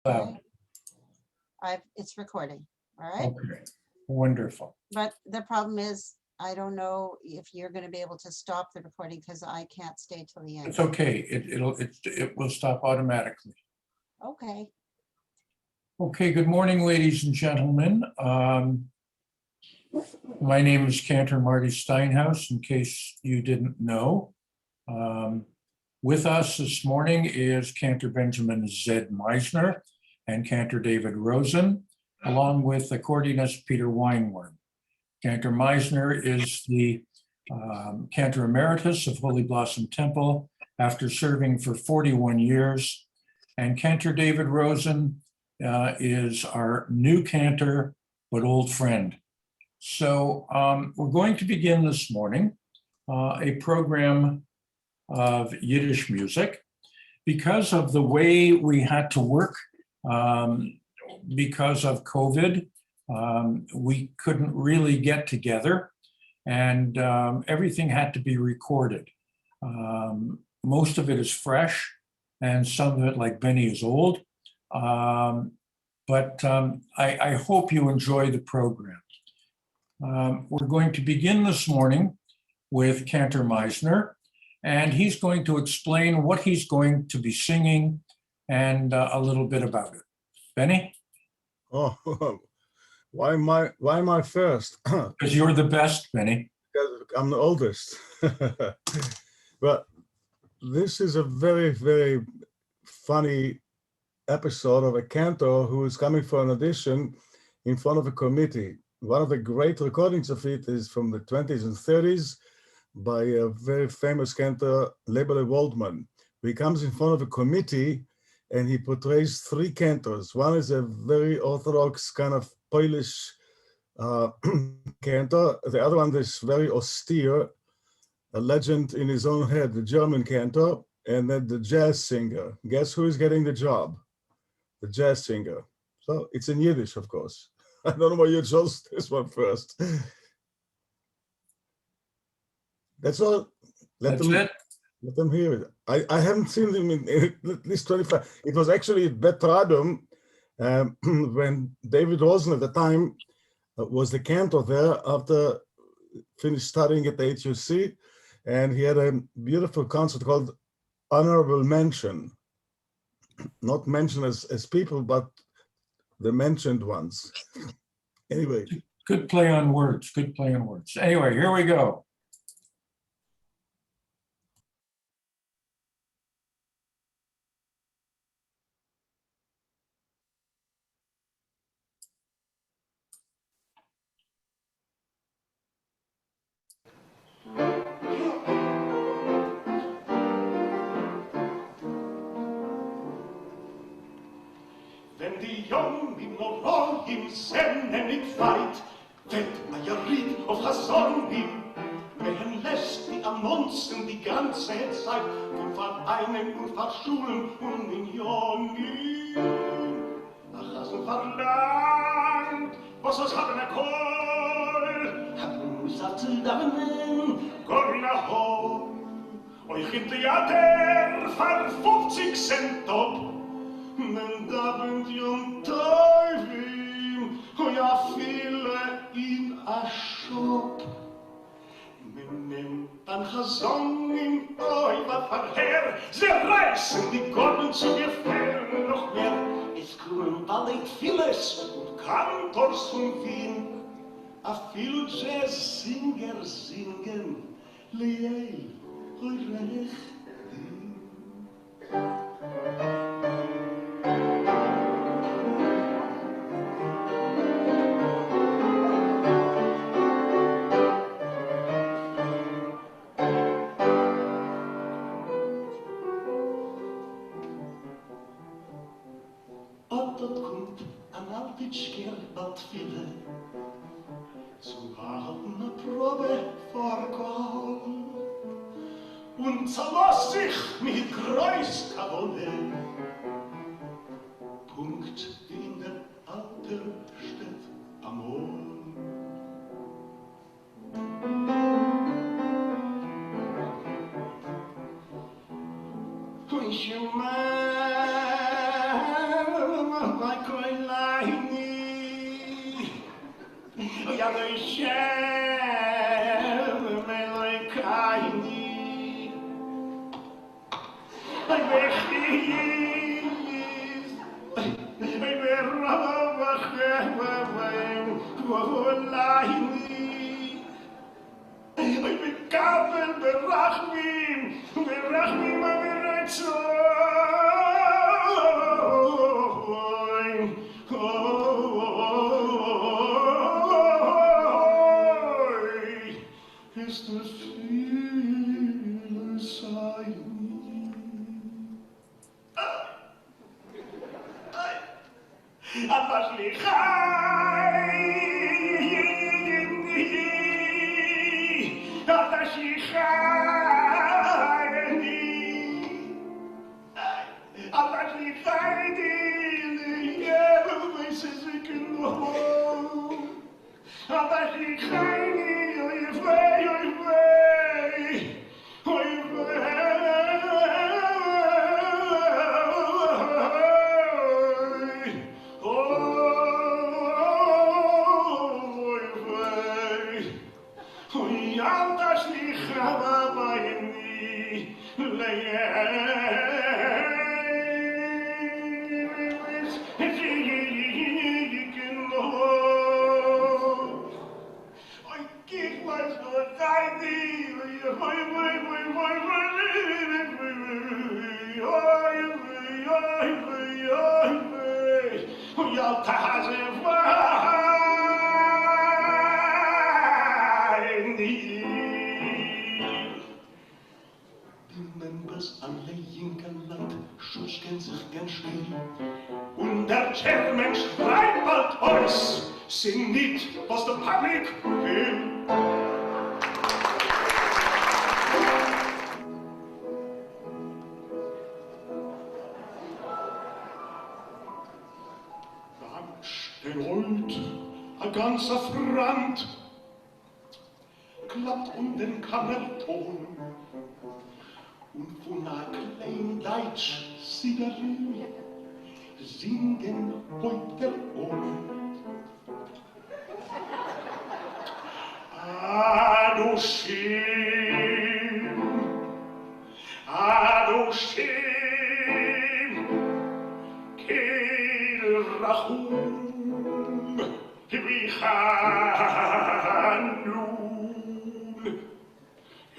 Okay. It's recording, all right? Okay, wonderful. But the problem is, I don't know if you're going to be able to stop the recording because I can't stay till the end. It's okay. It will stop automatically. Okay. Okay, good morning, ladies and gentlemen. My name is Cantor Marty Steinhouse, in case you didn't know. With us this morning is Cantor Benjamin Z. Maissner and Cantor David Rosen, along with accordionist Peter Weinworm. Cantor Maissner is the Cantor Emeritus of Holy Blossom Temple after serving for 41 years. And Cantor David Rosen is our new cantor, but old friend. So we're going to begin this morning a program of Yiddish music. Because of the way we had to work, because of COVID, we couldn't really get together, and everything had to be recorded. Most of it is fresh, and some of it, like Beny, is old. But I hope you enjoy the program. We're going to begin this morning with Cantor Maissner, and he's going to explain what he's going to be singing and a little bit about it. Beny? Oh, why am I first? Because you're the best, Beny. Because I'm the oldest. But this is a very, very funny episode of a cantor who is coming for an audition in front of a committee. One of the great recordings of it is from the 20s and 30s by a very famous cantor, Lebele Waldman. He comes in front of a committee and he portrays three cantors. One is a very orthodox kind of Polish cantor. The other one is very austere, a legend in his own head, the German cantor, and then the jazz singer. Guess who is getting the job? The jazz singer. So it's in Yiddish, of course. I don't know why you chose this one first. That's all. Let them hear it. I haven't seen them in at least 25. It was actually at Bet Radom when David Rosen at the time was the cantor there after finished studying at the HUC, and he had a beautiful concert called Honorable Mention. Not mentioned as people, but the mentioned ones. Anyway. Good play on words, good play on words. Anyway, here we go. Wenn die Jung im Norol im Senne nicht weit, wird Majerit auf Hasonim, wehen lässt die Amonzen die ganze Zeit, von Vereinen und Verschulen und Millionen. Ach, Hasen verlangt, was es hat in der Kohl, hat uns auf zu damen, Gorina Hol, euch im Theater für 50 Cent ob, men dabend jom Teufel, ja viele in a Schub. Men nimmt an Chasonim, was verheer, sie reißen die Gordon zu mir fern, noch mehr, es kommen bald vieles und Cantors von Wien, a viel Jazz-Singer singen, Leil, recht. Bald viele zu halten eine Probe vor Gott und zerlass sich mit Kreuzkavone Punkt in der alten Stadt Amon. Ich Ist es viel sein? Aber Members alle Jinkerland schuschken sich gern still. Und der Chairmensch schreit bald aus, sing nicht, was der Public will. Dann steht ein ganzer Frant, klappt den Kammerton. Und von einer kleinen Leitsch-Zigarre singen heute um. Du Shem, Kel Rachum, Vichanun,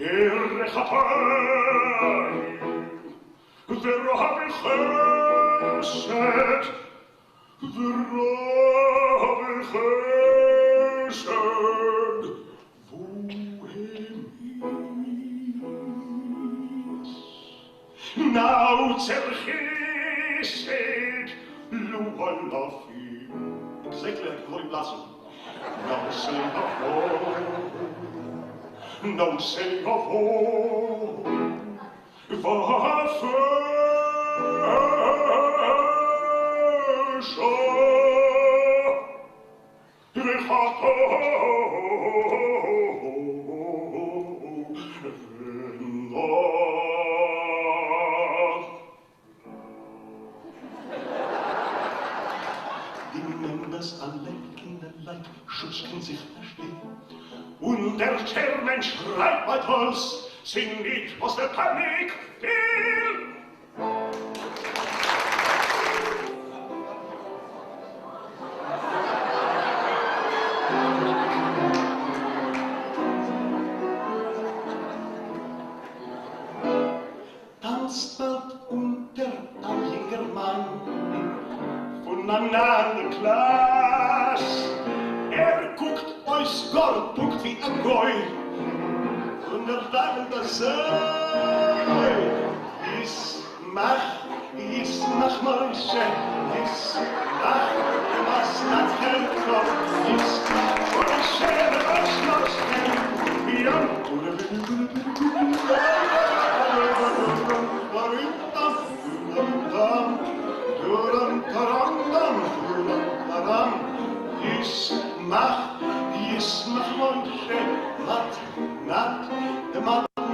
ורב חסד, ורב חסד, והמיס. נאו צרחסד, לו אלפים. Zeker, ik hoor je blazen. Nou, zeg nou zeg Die Members alle Kinderlein schuscheln sich verstehen. Und der Chairman schreit bei Holz, sing nicht, was der Panik will. Tanzt bald unter ein junger Mann von einer Klasse. Guckt euch Gott, guckt wie ein Goy. Und sagt das ich mach Mäusche, ich mach was nach Helfer, ich mach Mäusche, was nach Helfer. Ich mach Mäusche,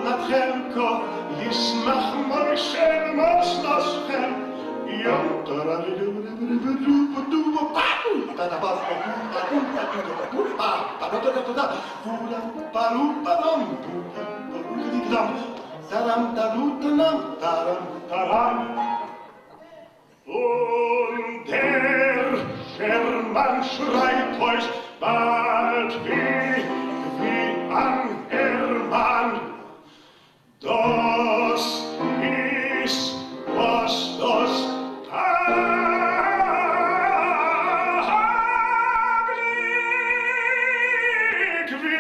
nat Helko, ich mach Mäusche, was nach Helfer. Und der Schermann schreit euch bald wie an Hermann. Das ist, was das Taglich will.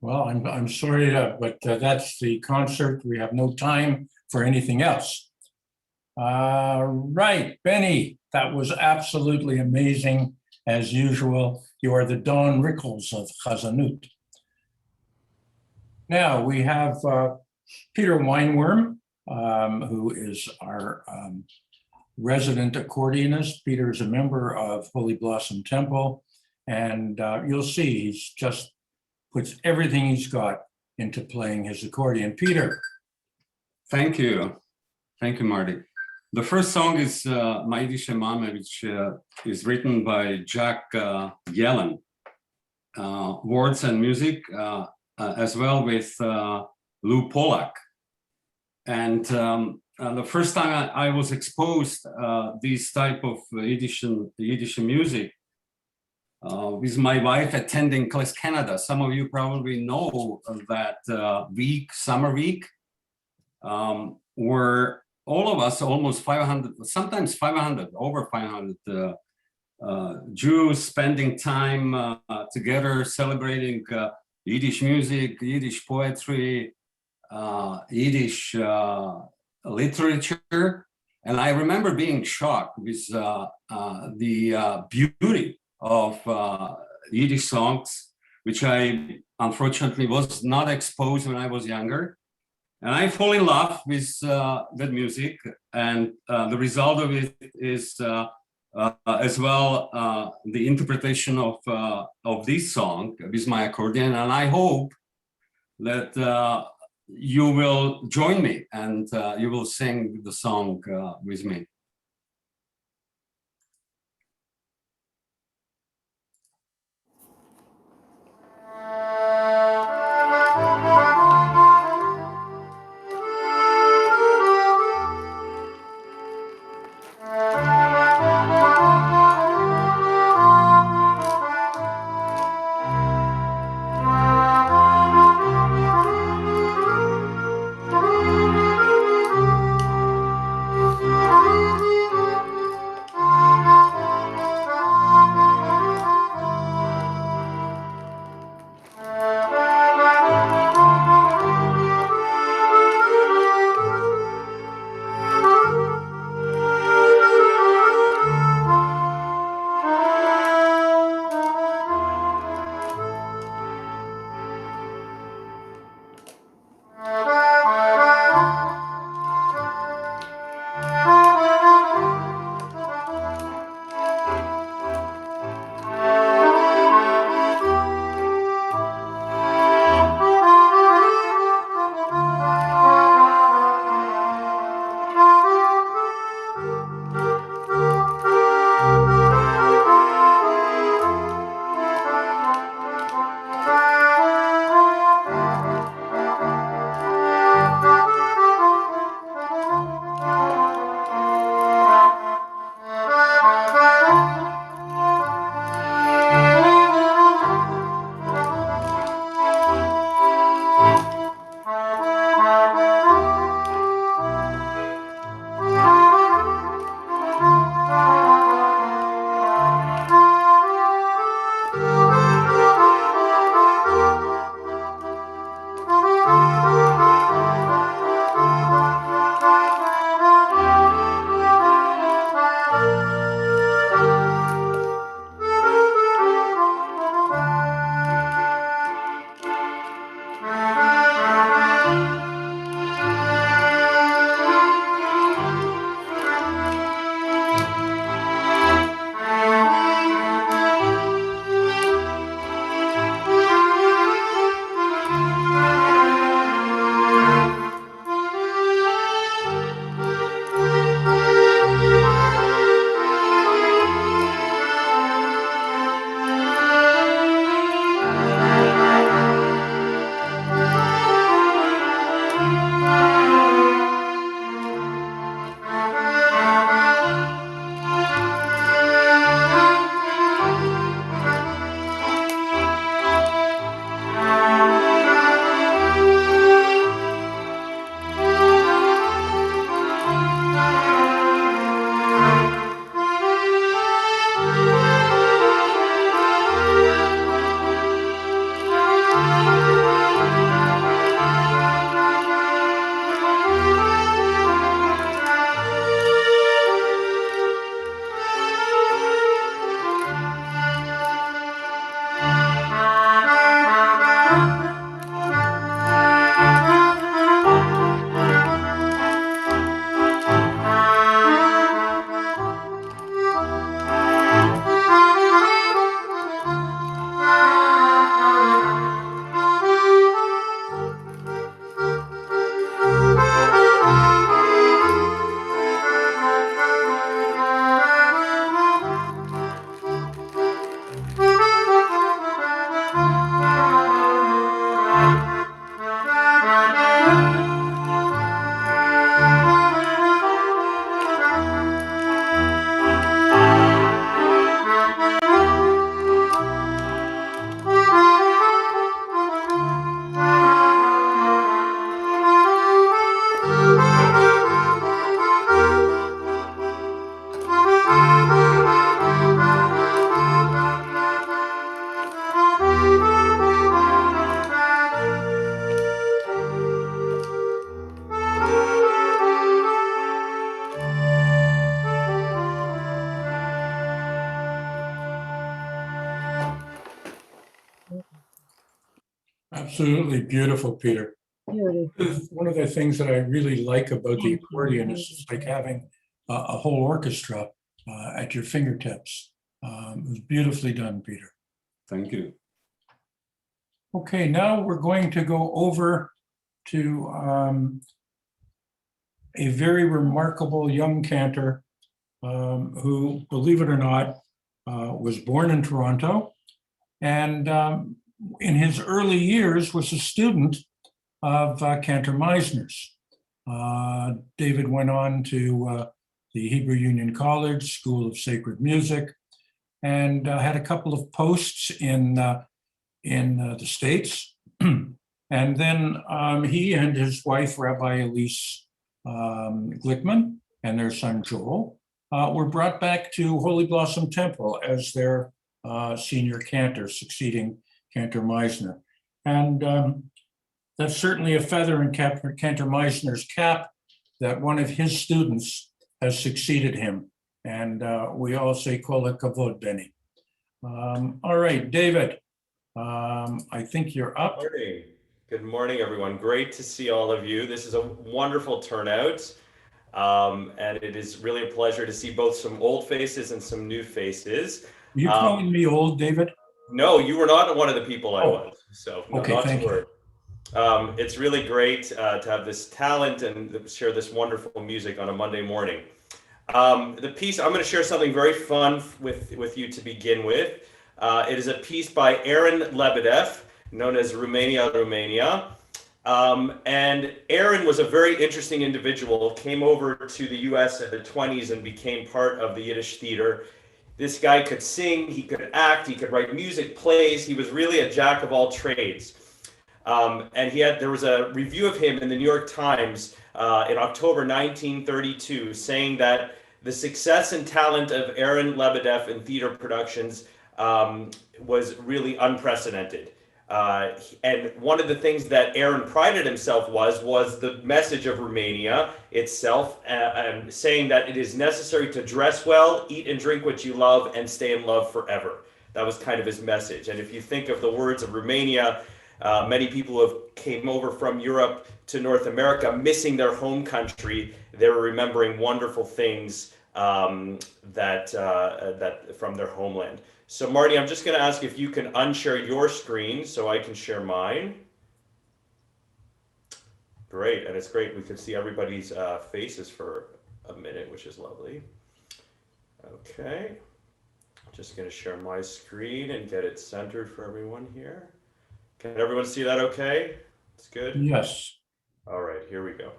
Well, I'm sorry, but that's the concert. We have no time for anything else. Right, Beny, that was absolutely amazing. As usual, you are the Don Rickles of Chazanut. Now we have Peter Weinworm, who is our resident accordionist. Peter is a member of Holy Blossom Temple, and you'll see he's just puts everything he's got into playing his accordion. Peter. Thank you. Thank you, Marty. The first song is My Yiddish Mama, which is written by Jack Yellen. Words and music, as well with Lou Pollack. And the first time I was exposed this type of Yiddish music with my wife attending Class Canada. Some of you probably know that summer week, where all of us, almost 500, sometimes 500, over 500 Jews spending time together celebrating Yiddish music, Yiddish poetry, Yiddish literature. And I remember being shocked with the beauty of Yiddish songs, which I unfortunately was not exposed when I was younger. And I fall in love with that music, and the result of it is as well the interpretation of this song with my accordion. And I hope that you will join me and you will sing the song with me. Thank you. Absolutely beautiful, Peter. Beautiful. One of the things that I really like about the Thank you. accordion is it's like having a whole orchestra at your fingertips. It was beautifully done, Peter. Thank you. Okay, now we're going to go over to a very remarkable young cantor who, believe it or not, was born in Toronto and in his early years was a student of Cantor Maissner's. David went on to the Hebrew Union College School of Sacred Music and had a couple of posts in the States. And then he and his wife, Rabbi Elise Glickman, and their son Joel, were brought back to Holy Blossom Temple as their senior cantor, succeeding Cantor Maissner. And that's certainly a feather in Cantor Maissner's cap that one of his students has succeeded him. And we all say kol hakavod, Beny. All right, David, I think you're up. Morning. Good morning, everyone. Great to see all of you. This is a wonderful turnout. And it is really a pleasure to see both some old faces and some new faces. Are you calling me old, David? No, you were not one of the people I was. So no, Okay, not to thank you. worry. It's really great to have this talent and share this wonderful music on a Monday morning. The piece, I'm going to share something very fun with you to begin with. It is a piece by Aaron Lebedev, known as Romania. And Aaron was a very interesting individual, came over to the US in the 20s and became part of the Yiddish theater. This guy could sing, he could act, he could write music, plays. He was really a jack of all trades. And there was a review of him in the New York Times in October 1932 saying that the success and talent of Aaron Lebedev in theater productions was really unprecedented. And one of the things that Aaron prided himself was the message of Romania itself, saying that it is necessary to dress well, eat and drink what you love, and stay in love forever. That was kind of his message. And if you think of the words of Romania, many people who have came over from Europe to North America, missing their home country, they were remembering wonderful things that from their homeland. So Marty, I'm just going to ask if you can unshare your screen so I can share mine. Great, and it's great. We can see everybody's faces for a minute, which is lovely. Okay, just going to share my screen and get it centered for everyone here. Can everyone see that okay? It's good? Yes. All right, here we go.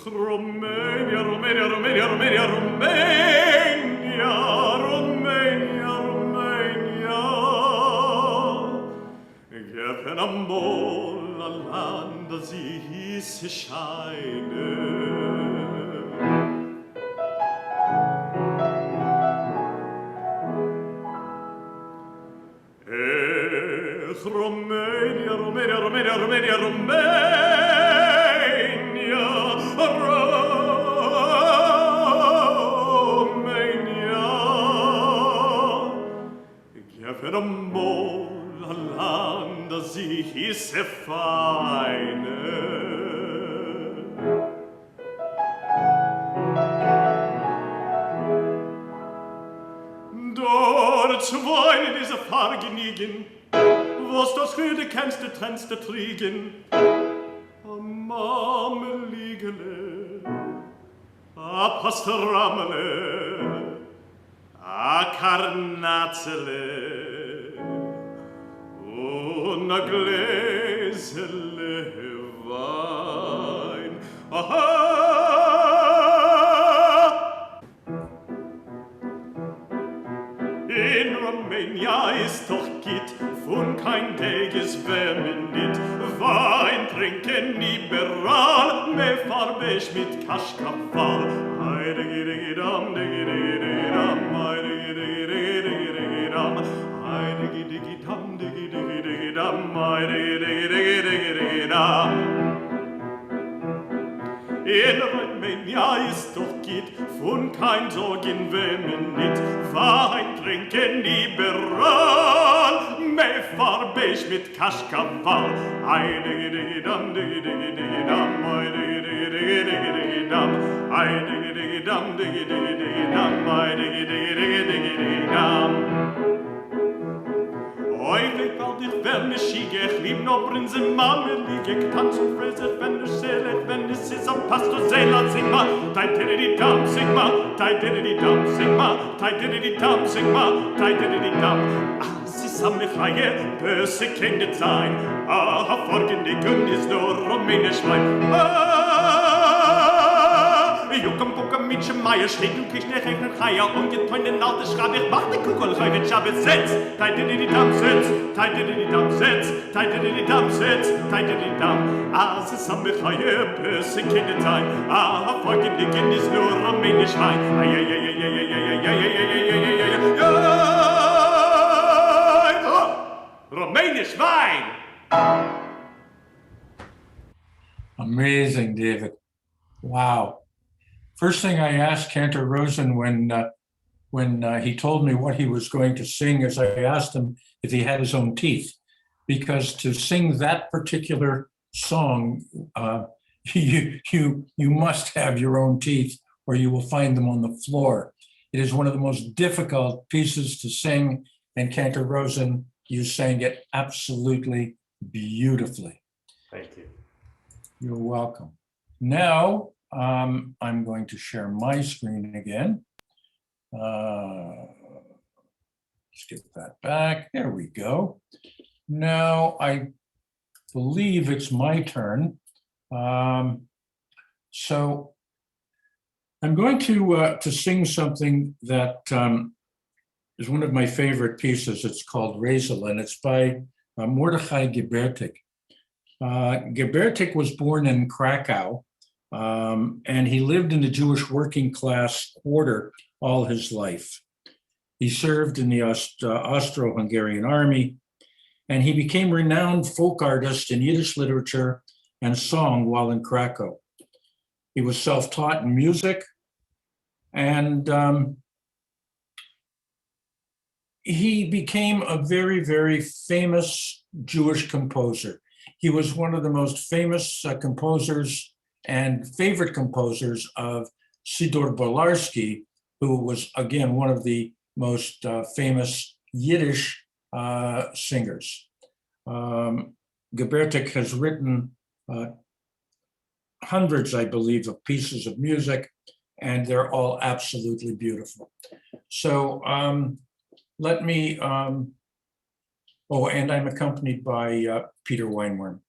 Romania, Romania, Romania, Romania, Romania, Romania, Romania. Geben am Mol an Land, sie hieß Scheine. Romania, Romania, Romania, Romania, Romania. Geben am Mol an Land, sie hieße Feine. Dort wollen diese Fahrgenigen, was das Rüde kennst, du trennst, du Triegen, am Marmeligele, a Pastoramele, a Karnatzele, und a Gläsele Wein. Aha! In Romania ist doch Gitt, von kein Tages wärmen nit. Wein trinken liberal, me farbisch mit Kaschkafal. Heide gide gidam, de gide gide gidam, heide gide gide gide gide gidam, mai digi digi digi digi digi dam. In Romania ist doch geht von kein Sorgen, wenn man nicht Wein trinken liberal. Me farbig mit Kaschkawal. Ei digi digi dam, digi digi digi dam, ei digi digi digi digi digi dam, ei digi digi dam, digi digi digi dam, ei digi digi digi digi digi dam. Oi, weet al dit wel me schiege, lieb no brinze Mame liege, tanz und fräse, wenn du schäle, wenn es ist am Pastor Seeland, sing ma, tai diddy dam, sing ma, tai diddy dam, sing ma, tai diddy dam, sing ma, tai diddy dam. Ah, sie sam mich reihe, böse kennt sein, ah, folgen die Gündis nur rumänisch mein. Jukum Pukum mit Schmeier steht und kriegt der Rechner Chaya und getäunt den Alte schraub ich mach die Kugel rein mit Schabbe setz tai diddy dam setz tai diddy dam setz tai diddy dam setz tai diddy dam as es am mich Chaya böse Kinder sein ah folgen die Kinder ist nur rumänisch rein ay ay ay ay ay ay ay ay ay ay rumänisch Wein. Amazing, David. Wow. First thing I asked Cantor Rosen when he told me what he was going to sing is I asked him if he had his own teeth, because to sing that particular song, you must have your own teeth or you will find them on the floor. It is one of the most difficult pieces to sing, and Cantor Rosen, you sang it absolutely beautifully. Thank you. You're welcome. Now, I'm going to share my screen again. Let's get that back. There we go. Now, I believe it's my turn. So I'm going to sing something that is one of my favorite pieces. It's called Rosen, and it's by Mordechai Gebertig. Gebertig was born in Krakow, and he lived in the Jewish working class quarter all his life. He served in the Austro-Hungarian army, and he became a renowned folk artist in Yiddish literature and song while in Krakow. He was self-taught in music, and he became a very, very famous Jewish composer. He was one of the most famous composers and favorite composers of Sidor Bolarsky, who was, again, one of the most famous Yiddish singers. Gebertig has written hundreds, I believe, of pieces of music, and they're all absolutely beautiful. So let me, oh, and I'm accompanied by Peter Weinworm.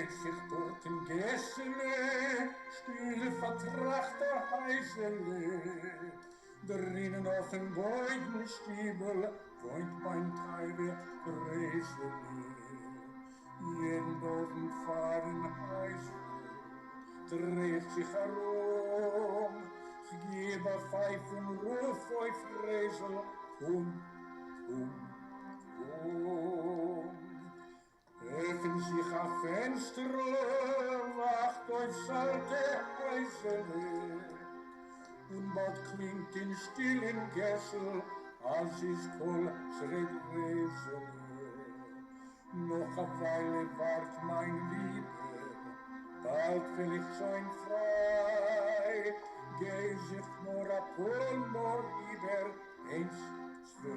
Sich dort im Gässele, stille vertrachter Heisele. Drinnen auf dem Beutenstiebel wohnt mein Treiber Gräsele. Jeden Dorfen fahren Heisele, dreht sich herum. Sie gebe Pfeifen, Ruf auf Gräsel, komm. Öffnen sich ein Fenster, wacht auf salte Häusele. Und bald klingt in stillen Gessel, als ist voll schreit Gräsele. Noch eine Weile wart mein Liebe, bald will ich sein frei. Geh sich nur a Pol über, 1, 2,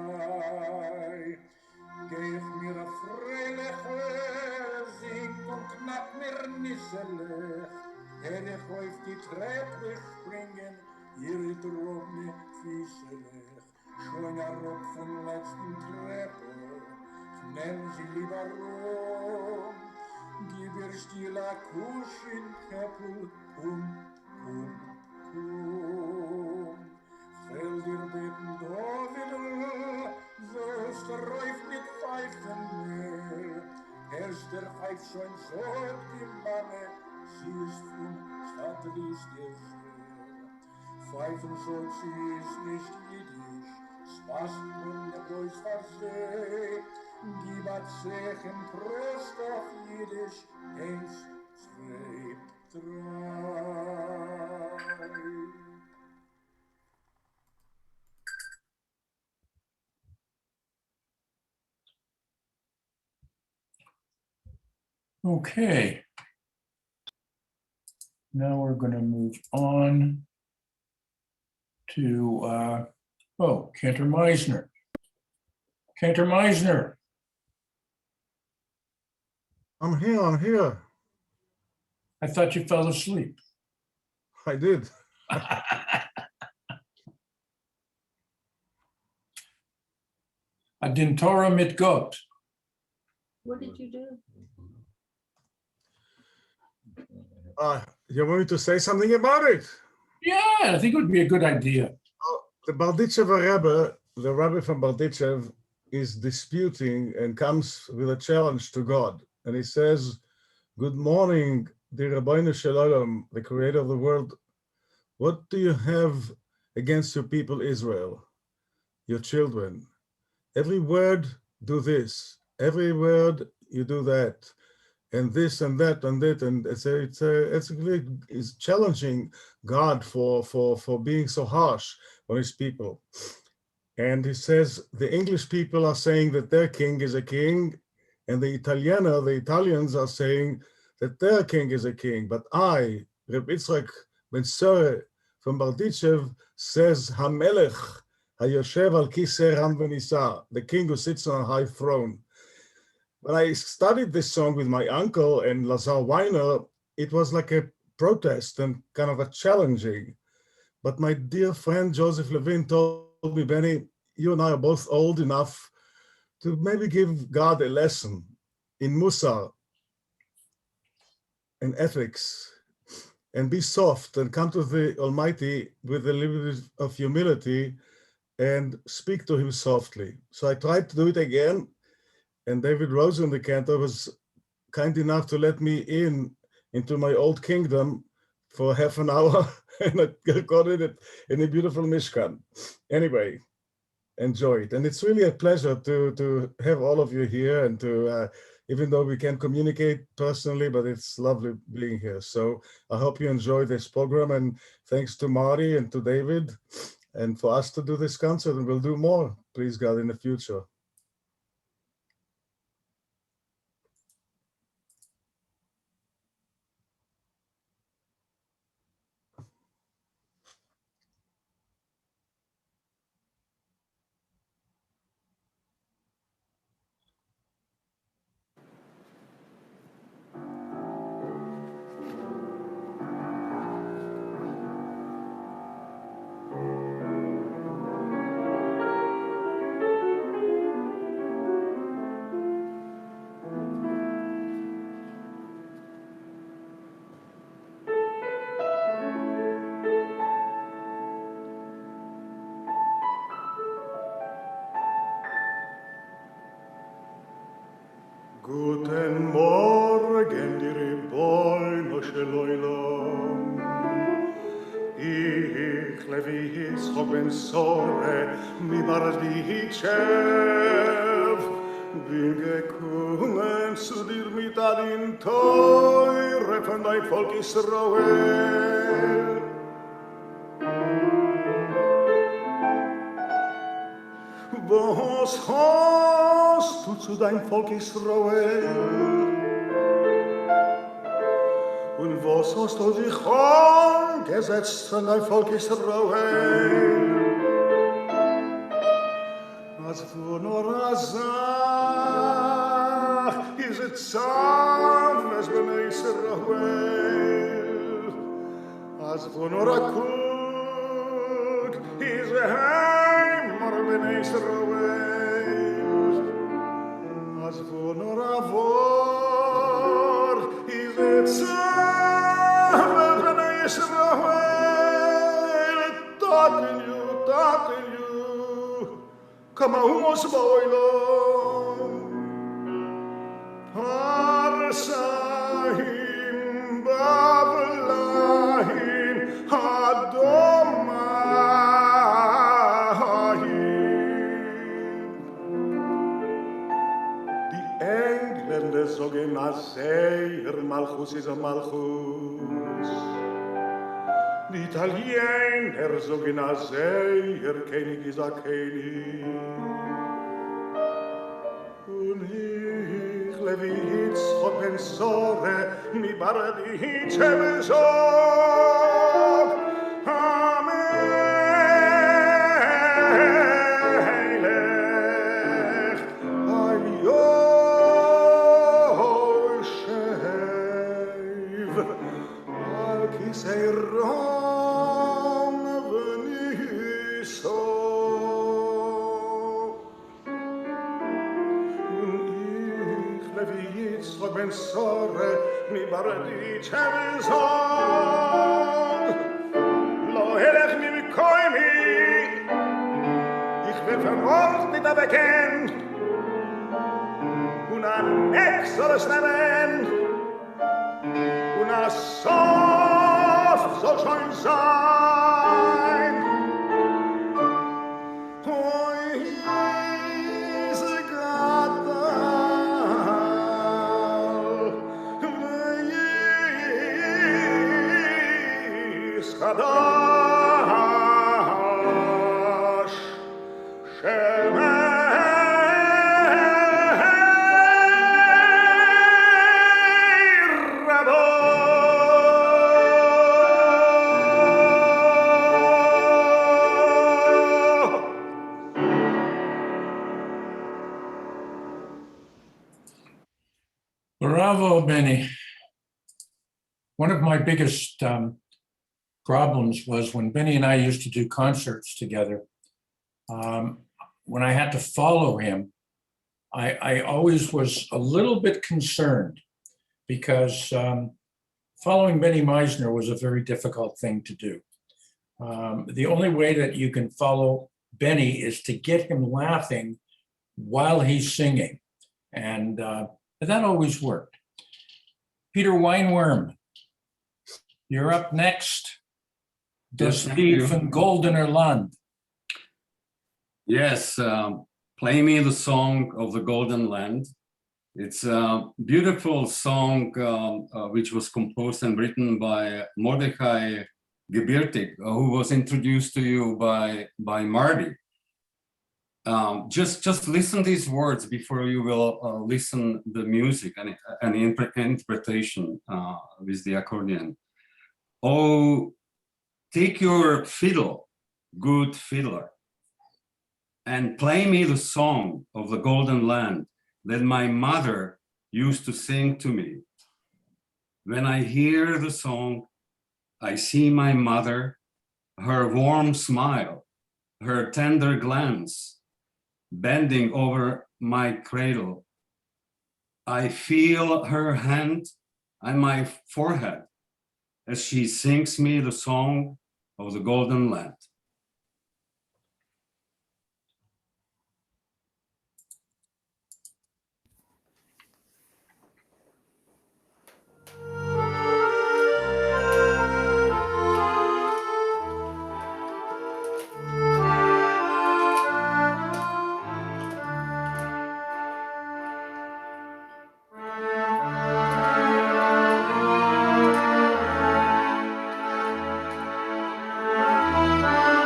3. Geh ich mir a Freiliche, singt und knackt mir Nisselech. Ich auf die Treppe springen, ihr trug mir Füßelech, schon Rock von letzten Treppe, nennen Sie lieber rum, gib ihr stiller Kusch in Keppel, Fällt dir beten da wieder, so streift mit Pfeifen mehr. Erst der Pfeif schon so die Manne, sie ist von Stadtries der See. Pfeifen soll sie ist nicht Jiddisch, Spaß und der Deutsch verseh. Gib a Zechen Prost auf Jiddisch, 1, 2, 3. Okay. Now we're going to move on to, Cantor Maissner. Cantor Maissner. I'm here. I thought you fell asleep. I did. Adintora mit Gott. What did you do? You want me to say something about it? Yeah, I think it would be a good idea. The Berditchever Rebbe, the Rebbe from Berditchev, is disputing and comes with a challenge to God. And he says, good morning, the Rabbeinu Shalom, the creator of the world. What do you have against your people Israel, your children? Every word, do this. Every word, you do that. And this and that and that. And it's challenging God for being so harsh on his people. And he says the English people are saying that their king is a king, and the Italians are saying that their king is a king. But I, Reb Yitzchak ben Sore from Berditchev, says HaMelech HaYoshev al Kisei Ram v'Nisa, the king who sits on a high throne. When I studied this song with my uncle and Lazar Weiner, it was like a protest and kind of a challenging. But my dear friend Joseph Levin told me, Beny, you and I are both old enough to maybe give God a lesson in Musar and ethics, and be soft and come to the Almighty with a little bit of humility and speak to him softly. So I tried to do it again, and David Rosen, the cantor, was kind enough to let me into my old kingdom for half an hour, and I recorded it in a beautiful Mishkan. Anyway, enjoy it. And it's really a pleasure to have all of you here, and to, even though we can't communicate personally, but it's lovely being here. So I hope you enjoy this program, and thanks to Marty and to David, and for us to do this concert, and we'll do more, please God, in the future. Guten Morgen, die Rebbeinu shel Olam. Ich Levi Yitzchak ben Sore, mi Berditchev, bin gekommen zu dir mit adin Teure von dein Volk Israel. Was hast du zu dein Volk Israel? Und was hast du dich angesetzt von dein Volk Israel? Als du nur azach, is it zav, es Beny Israel. Als du nur akut, is heim, maar Beny is as voor nor a woord is het samen Beny is talking you, come on, spoiler. Parsahim Bavlahim Adomahim. Die Engländer sagen, Seir Malchus ist a Malchus. Die Italiener sagen, Seir König ist a König. Und ich levi Yitzchok ben Sore, mi baradi Yitzchok, Amelech, Ayoshev, al kisei ram v'niso. Yitzchok ben Sore, mi baradi Chevizon. Lo helech mi koimi, ich will vermord mit der Bekenn. Und an Eck soll es nehmen, und a Sof soll schon sein. Kadash Shemei Rabo. Bravo, Beny. One of my biggest problems was when Beny and I used to do concerts together. When I had to follow him, I always was a little bit concerned because following Beny Maissner was a very difficult thing to do. The only way that you can follow Beny is to get him laughing while he's singing. And that always worked. Peter Weinworm, you're up next. Das Yes, thank Lied you. von Goldener Land. Yes, play me the song of the Golden Land. It's a beautiful song which was composed and written by Mordechai Gebirtig, who was introduced to you by Marty. Just listen these words before you will listen the music and interpretation with the accordion. Oh, take your fiddle, good fiddler, and play me the song of the Golden Land that my mother used to sing to me. When I hear the song, I see my mother, her warm smile, her tender glance, bending over my cradle. I feel her hand on my forehead as she sings me the song of the Golden Land. Thank you.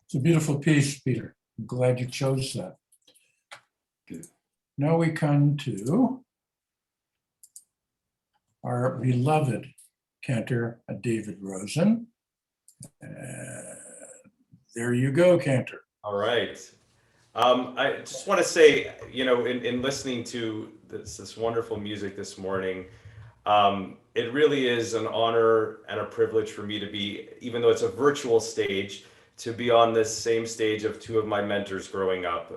It's a beautiful piece, Peter. I'm glad you chose that. Good. Now we come to our beloved cantor, David Rosen. There you go, cantor. All right. I just want to say, you know, in listening to this wonderful music this morning, it really is an honor and a privilege for me to be, even though it's a virtual stage, to be on this same stage of two of my mentors growing up,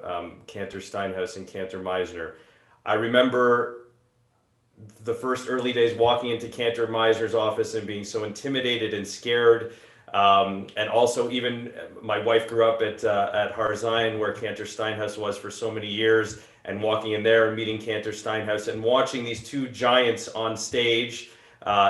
Cantor Steinhouse and Cantor Maissner. I remember the first early days walking into Cantor Maissner's office and being so intimidated and scared. And also even my wife grew up at Har Zion, where Cantor Steinhouse was for so many years, and walking in there and meeting Cantor Steinhouse and watching these two giants on stage,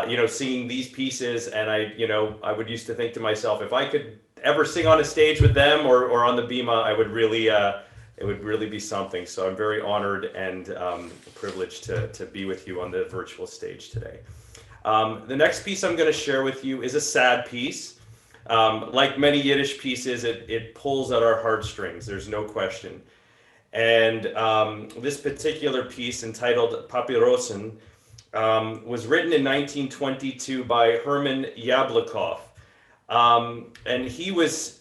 you know, singing these pieces. And I would used to think to myself, if I could ever sing on a stage with them or on the bima, I would really, it would really be something. So I'm very honored and privileged to be with you on the virtual stage today. The next piece I'm going to share with you is a sad piece. Like many Yiddish pieces, it pulls at our heartstrings, there's no question. And this particular piece, entitled Rosen, was written in 1922 by Herman Yablokov. And he was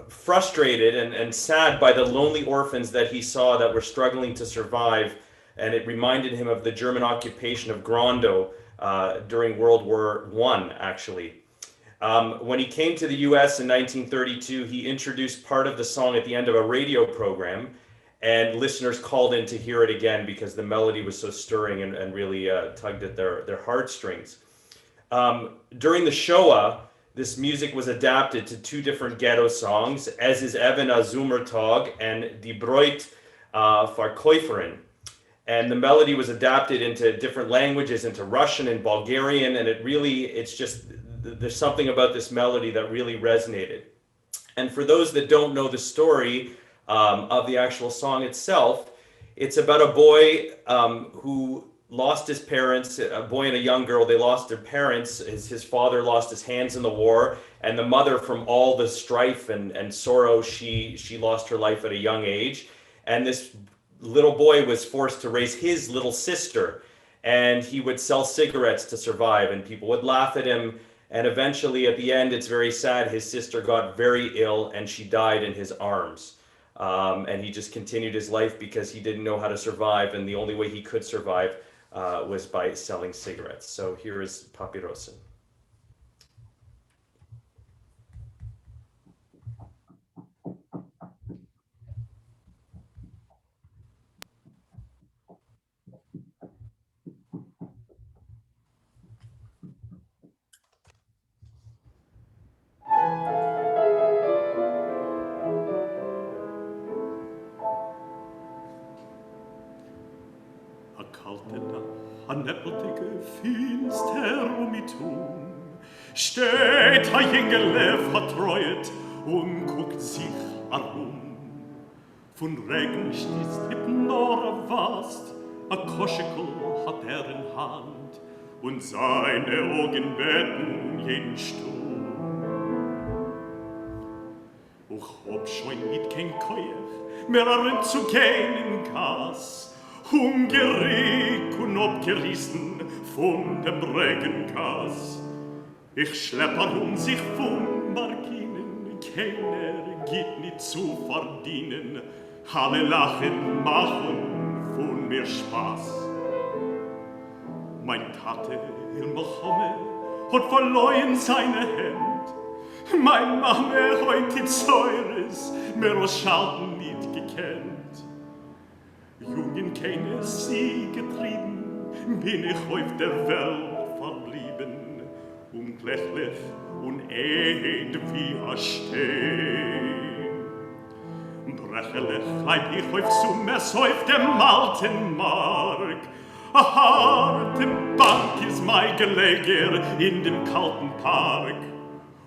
frustrated and sad by the lonely orphans that he saw that were struggling to survive. And it reminded him of the German occupation of Grondo during World War I, actually. When he came to the US in 1932, he introduced part of the song at the end of a radio program, and listeners called in to hear it again because the melody was so stirring and really tugged at their heartstrings. During the Shoah, this music was adapted to two different ghetto songs, as is Even a Zumertag and Die Breut Verkäuferin. And the melody was adapted into different languages, into Russian and Bulgarian, and there's something about this melody that really resonated. And for those that don't know the story of the actual song itself, it's about a boy who lost his parents, a boy and a young girl. They lost their parents. His father lost his hands in the war, and the mother, from all the strife and sorrow, she lost her life at a young age. And this little boy was forced to raise his little sister, and he would sell cigarettes to survive, and people would laugh at him. And eventually, at the end, it's very sad, his sister got very ill and she died in his arms. And he just continued his life because he didn't know how to survive, and the only way he could survive was by selling cigarettes. So here is Rosen. An näppelige Finster mit steht a Jüngele vertreuet und guckt sich herum. Von Regen stieß nur was, a Koschikel hat in Hand, und seine Augen beten jeden Sturm. Och ob schon nicht kein Keuch, mehr darin zu gehen in Gas, hungrig und abgerissen von dem Regengas. Ich schleppe sich von Markinen, keiner geht nicht zu verdienen. Alle lachen, machen von mir Spaß. Mein Tate, Mohammed, hat verloren seine Hand. Mein Mame heute Zeures, mehr aus Schalten nicht gekannt. Jungen keine Sie getrieben, bin ich auf der Welt verblieben, ungleichlich und wie ein Stein. Brechelig bleib ich auf zum Mess auf dem alten Mark. A harte Bank ist mein Geleger in dem kalten Park.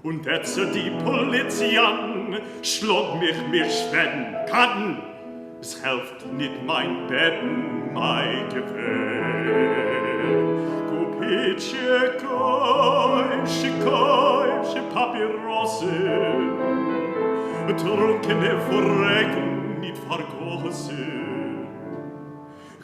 Und jetzt die Polizian schlug mich mir Schweden kann. Es helft nicht mein Betten, mein Gewehr. Kupitsche, Koipsche, Papa, Papyrossen, trunkene verrecken nicht vergossen.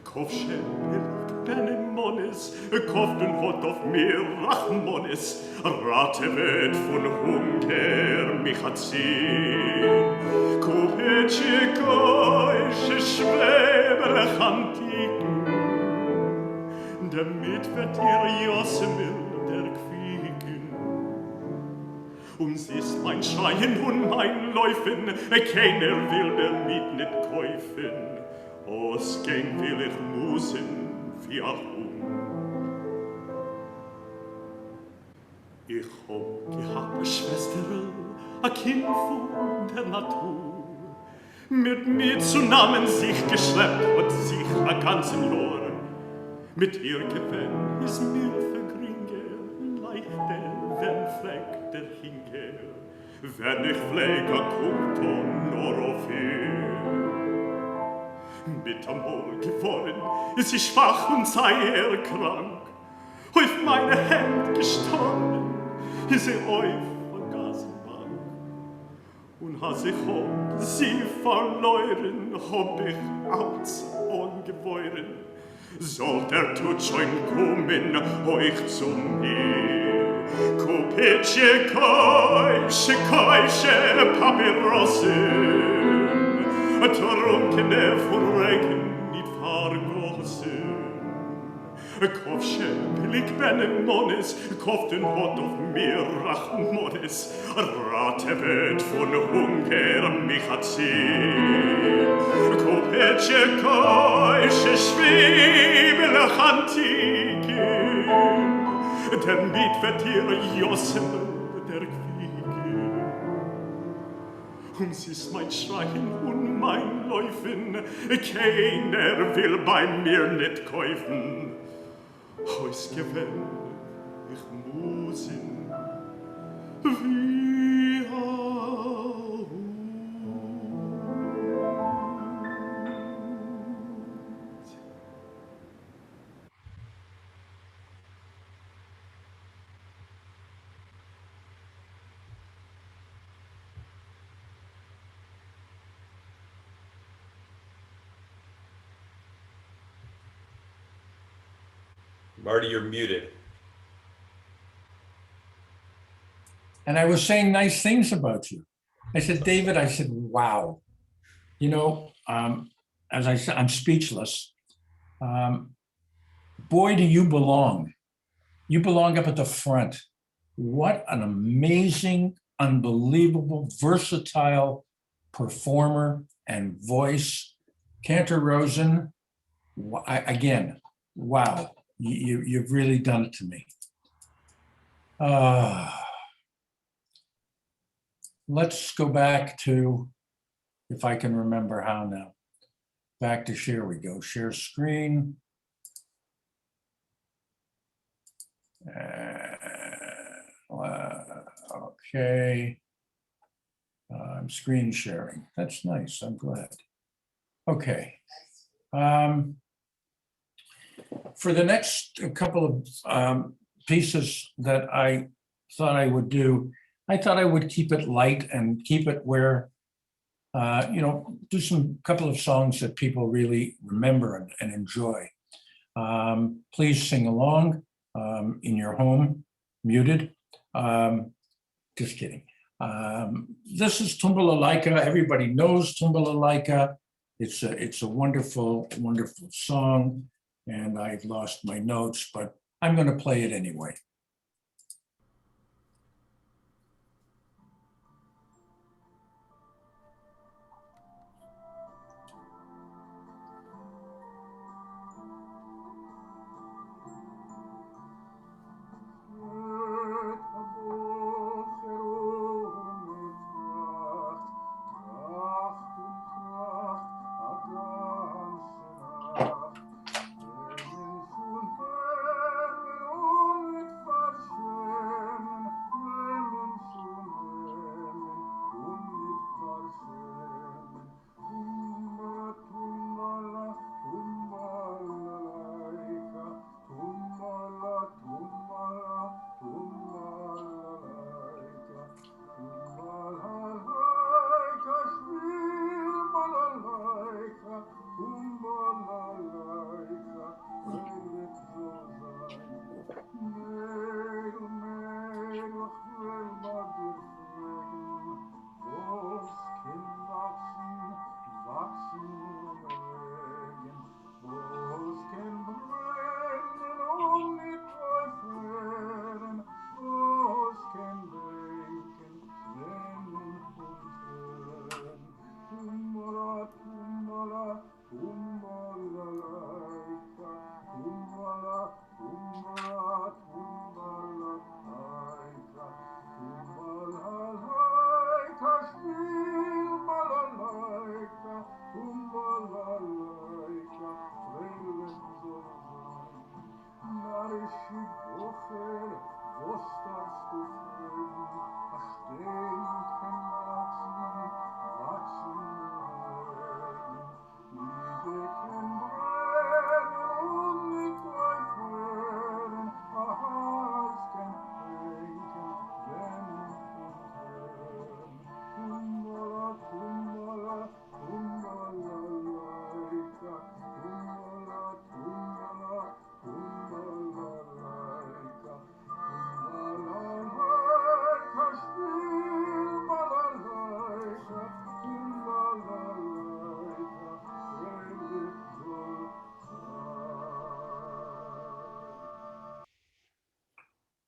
Kofschempel, Benemones, Koften hot auf mir Rachmones, Ratevet von Hunger mich hat ziehen. Kupetsche Keusche Schwebelech Antiken, damit wird ihr Josemel der Quieken. Sie ist mein Schreien und mein Läufen, keiner will damit nicht käufen. Ausgehen will ich musen wie auch Ich hab gehabt a Schwesterl, a Kind von der Natur, mit mir zusammen sich geschleppt und sich a ganzen Lor. Mit ihr gewinn ist mir vergringer, leichter, wenn fleckt der Hinger, wenn ich pflege, kommt und nur auf ihr. Mit amol geworden, ist sie schwach und sei krank. Auf meine Hände gestorben, ist sie auf von Gasenbank. Und has ich hab sie verloren, hab ich als ungeweuren. Sollt tut schon kommen, euch zu mir. Kupitsche, keusche, Papyrossen, trunkene von Regen nicht vergossen. Kofschempelig Benemones, Koften hot auf mir Rachmones, Ratevet von Hunger mich hat ziehen. Kupetsche, keusche Schwebelech Antiken, damit wird ihr Josemel der Quieken. Sie ist mein Schreien und mein Läufen, keiner will bei mir nicht käufen. Heus gewinn, ich muss ihn wie auch. Marty, you're muted. And I was saying nice things about you. I said, David, I said, wow. You know, as I said, I'm speechless. Boy, do you belong. You belong up at the front. What an amazing, unbelievable, versatile performer and voice. Cantor Rosen, again, wow. You've really done it to me. Let's go back to, if I can remember how now. Back to share we go. Share screen. Okay. I'm screen sharing. That's nice. I'm glad. Okay. For the next couple of pieces that I thought I would do, I thought I would keep it light and keep it where, do some couple of songs that people really remember and enjoy. Please sing along in your home, muted. Just kidding. This is Tumbalalaika. Everybody knows Tumbalalaika. It's a wonderful, wonderful song. And I've lost my notes, but I'm going to play it anyway.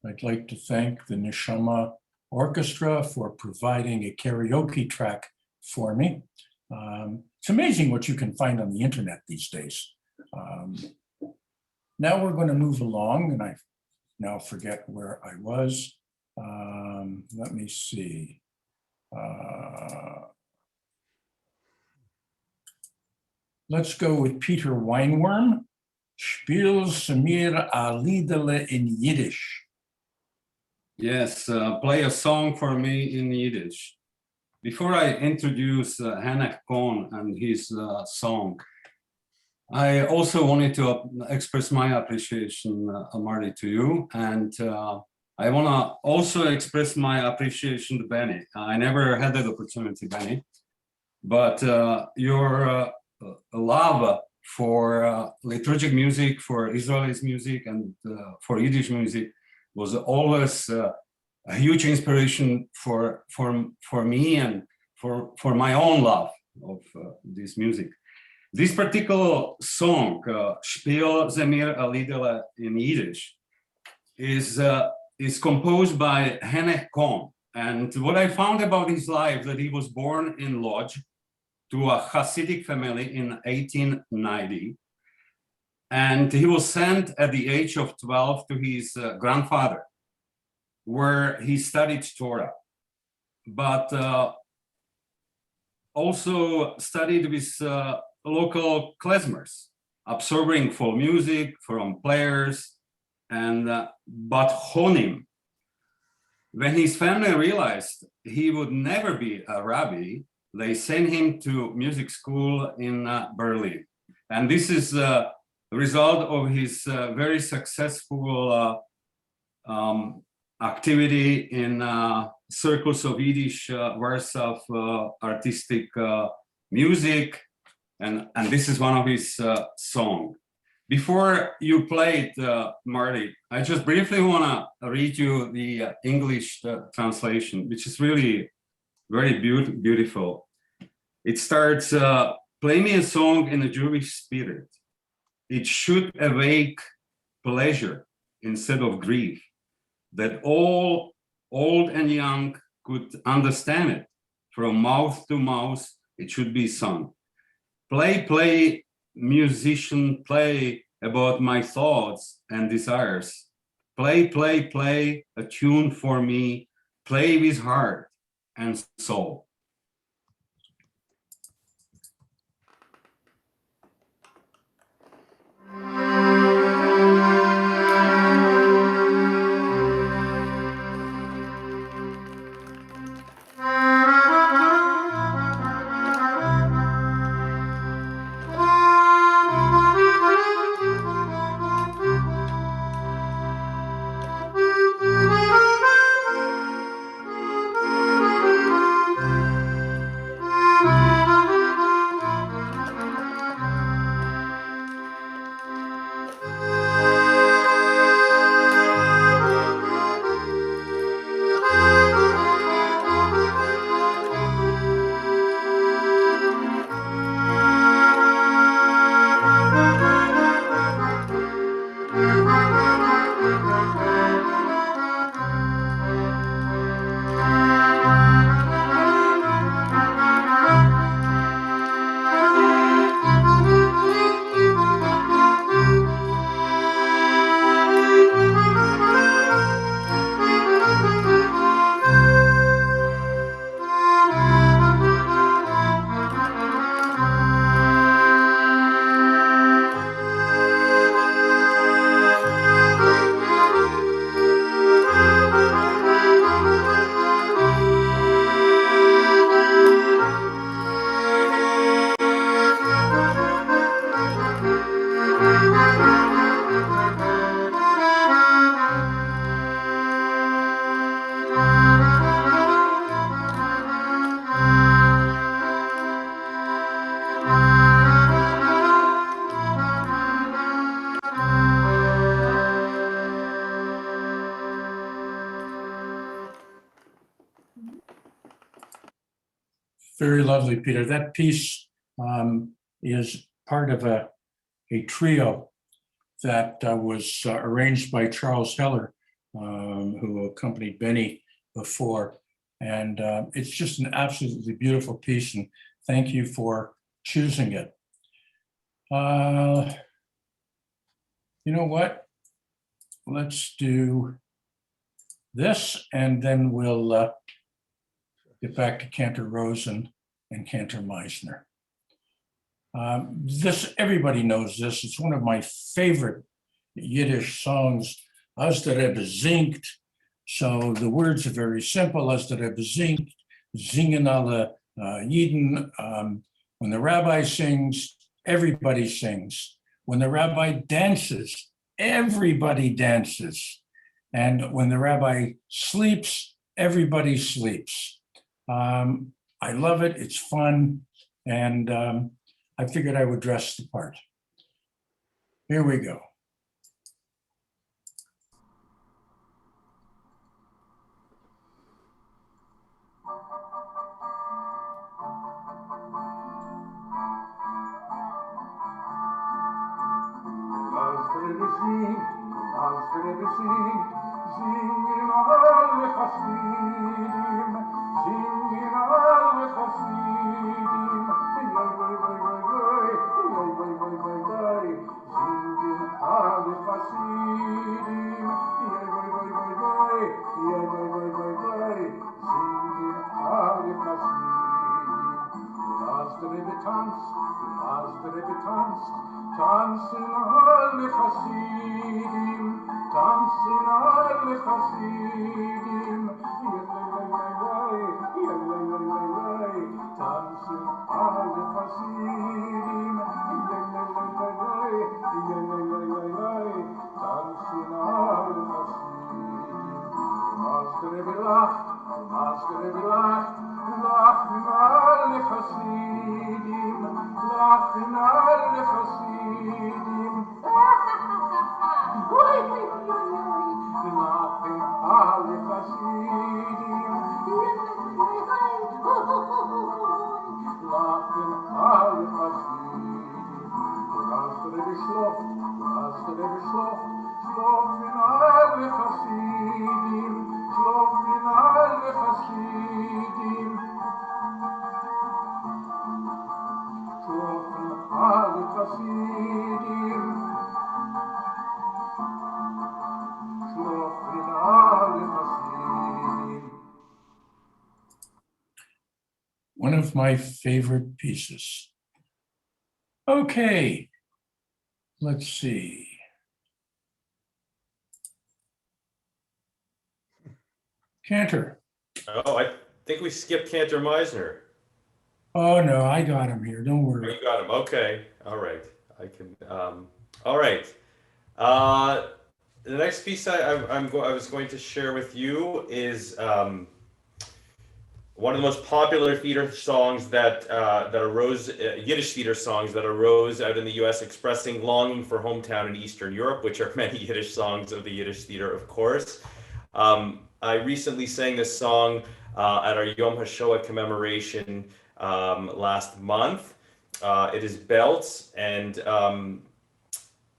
I'd like to thank the Neshama Orchestra for providing a karaoke track for me. It's amazing what you can find on the internet these days. Now we're going to move along, and I now forget where I was. Let me see. Let's go with Peter Weinworm. Spiel Samir a Liedele in Yiddish. Yes, play a song for me in Yiddish. Before I introduce Hannah Kohn and his song, I also wanted to express my appreciation, Marty, to you. And I want to also express my appreciation to Beny. I never had that opportunity, Beny. But your love for liturgic music, for Israeli music, and for Yiddish music was always a huge inspiration for me and for my own love of this music. This particular song, Spiel Zemir a Liedele in Yiddish, is composed by Hannah Kohn. And what I found about his life, that he was born in Lodz to a Hasidic family in 1890. And he was sent at the age of 12 to his grandfather, where he studied Torah, but also studied with local klezmers, absorbing folk music from players and batchonim. When his family realized he would never be a rabbi, they sent him to music school in Berlin. And this is the result of his very successful activity in circles of Yiddish Warsaw artistic music. And this is one of his songs. Before you play it, Marty, I just briefly want to read you the English translation, which is really very beautiful. It starts, play me a song in the Jewish spirit. It should awake pleasure instead of grief, that all old and young could understand it. From mouth to mouth, it should be sung. Play, play, musician, play about my thoughts and desires. Play, play, play a tune for me. Play with heart and soul. Very lovely, Peter. That piece is part of a trio that was arranged by Charles Heller who accompanied Beny before. And it's just an absolutely beautiful piece. And thank you for choosing it. You know what? Let's do this, and then we'll get back to Cantor Rosen and Cantor Maissner. This, everybody knows this. It's one of my favorite Yiddish songs, As der Rebbe singt. So the words are very simple. As der Rebbe singt, singen alle Yidden. When the rabbi sings, everybody sings. When the rabbi dances, everybody dances. And when the rabbi sleeps, everybody sleeps. I love it. It's fun. And I figured I would dress the part. Here we go. Singen alle Chassidim, singen alle Chassidim, singen alle Chassidim, singen alle Chassidim. As der Rebbe tanzt, tanzen alle Chassidim, tanzen alle Chassidim, tanzen alle Chassidim, tanzen alle Chassidim. As der Rebbe lacht, lachen alle Chassidim, lachen alle Chassidim. Lachen alle Chassidim, lachen alle Chassidim. Und als der Rebbe schläft, schlafen alle Chassidim, schlafen alle Chassidim. Schlafen alle Chassidim, schlafen alle Chassidim. One of my favorite pieces. Okay, let's see. Cantor. Oh, I think we skipped Cantor Maissner. Oh, no, I got him here. Don't Oh, worry. you got him. Okay. All right. I can. All right. The next piece I was going to share with you is one of the most popular theater songs that arose, Yiddish theater songs that arose out in the U.S., expressing longing for hometown in Eastern Europe, which are many Yiddish songs of the Yiddish theater, of course. I recently sang this song at our Yom HaShoah commemoration last month. It is Belts, and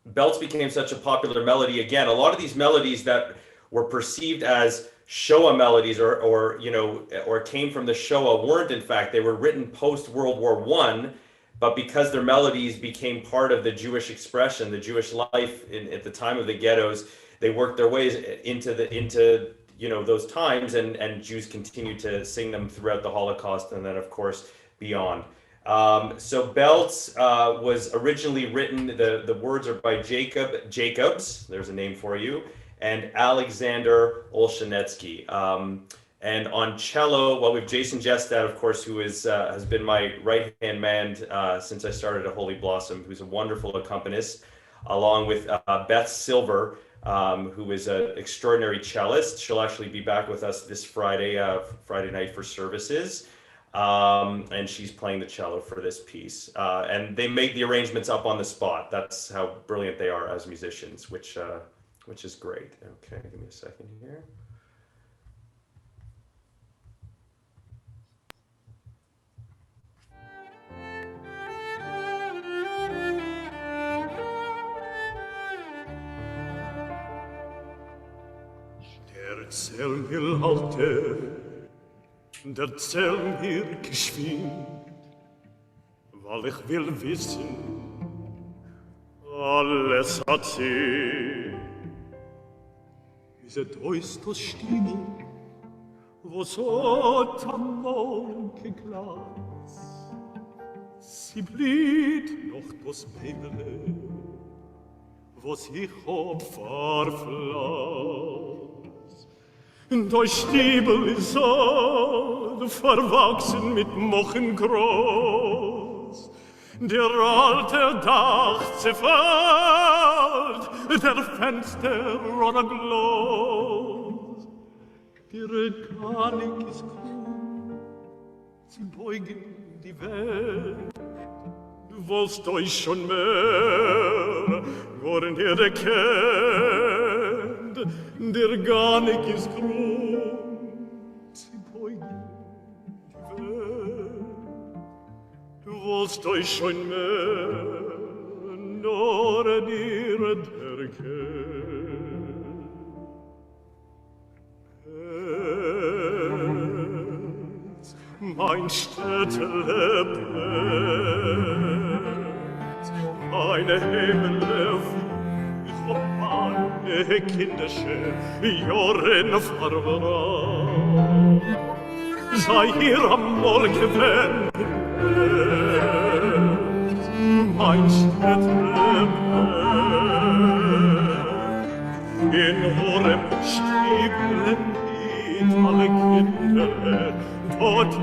Belts became such a popular melody. Again, a lot of these melodies that were perceived as Shoah melodies or came from the Shoah weren't. In fact, they were written post World War I, but because their melodies became part of the Jewish expression, the Jewish life at the time of the ghettos, they worked their ways into those times, and Jews continued to sing them throughout the Holocaust, and then of course beyond. So Belts was originally written, the words are by Jacobs, there's a name for you, and Alexander Olshanetsky. And on cello, well, we have Jason Jestad, of course, who has been my right-hand man since I started at Holy Blossom, who's a wonderful accompanist, along with Beth Silver, who is an extraordinary cellist. She'll actually be back with us this Friday night for services. And she's playing the cello for this piece. And they make the arrangements up on the spot. That's how brilliant they are as musicians, which is great. Okay, give me a second here. Erzähl mir, Alter, und erzähl mir geschwind, weil ich will wissen, alles hat sie. Ist es das Stiebel, was hat am Morgenglas? Sie blieb noch das Bämele, was ich hab verflasst. Der Stiebel ist all verwachsen mit Mochen groß. Der alte Dach zerfällt, der Fenster ohne Glas. Die Reganik ist krumm, sie beugen die Welt. Du wolltest euch schon mehr, worin ihr erkennt. Der Ganik ist krumm, sie beugen die Welt. Du wolltest euch schon mehr, nur dir erkennt. Mein Städtle brennt, meine Himmel ich hab meine kindische Joren verloren. Sei hier am Morgen wendet, mein Städtle brennt, in eurem Stiebel mit alle Kinder dort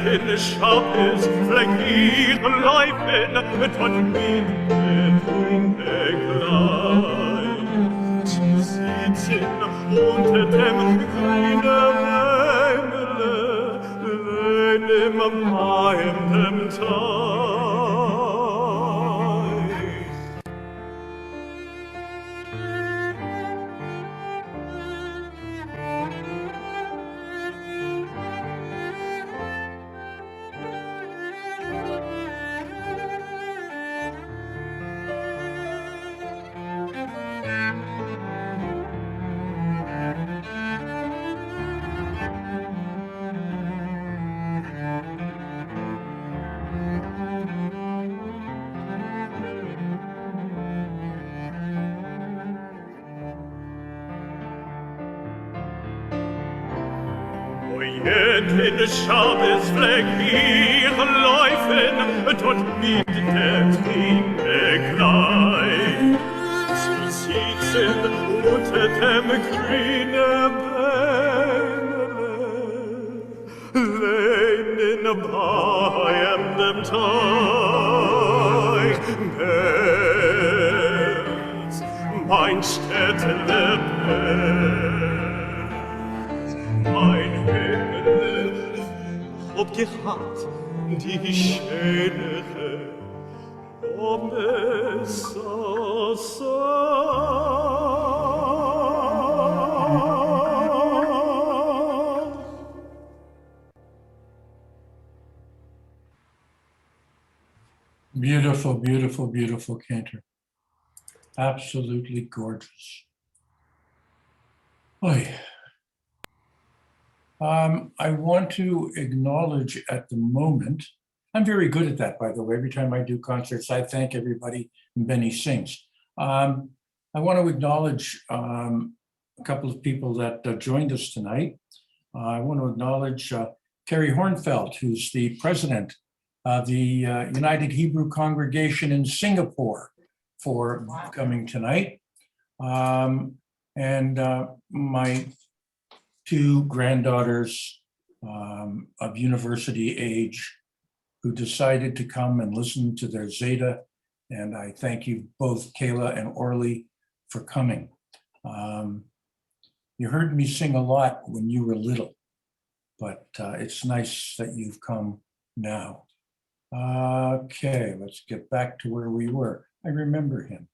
jeden Schabbes fleck ihre Leiben dort mit Begleich. Sie sitzen unter dem grünen Himmel, lehnen am weihenden Teich. Den Schabes fleck ihre Läufen dort mit dem Begleich. Sie sitzen unter dem grünen Bämele, lehnen bei dem Teich. Belz, mein Städtle Belz, mein Himmel, ob gehabt die schönere Beautiful, beautiful, beautiful cantor. Absolutely gorgeous. Oy. I want to acknowledge at the moment, I'm very good at that, by the way. Every time I do concerts, I thank everybody and Beny sings. I want to acknowledge a couple of people that joined us tonight. I want to acknowledge Kerry Hornfeld, who's the president of the United Hebrew Congregation in Singapore, for coming tonight. And my two granddaughters of university age who decided to come and listen to their Zeta. And I thank you both, Kayla and Orly, for coming. You heard me sing a lot when you were little, but it's nice that you've come now. Okay, let's get back to where we were. I remember him.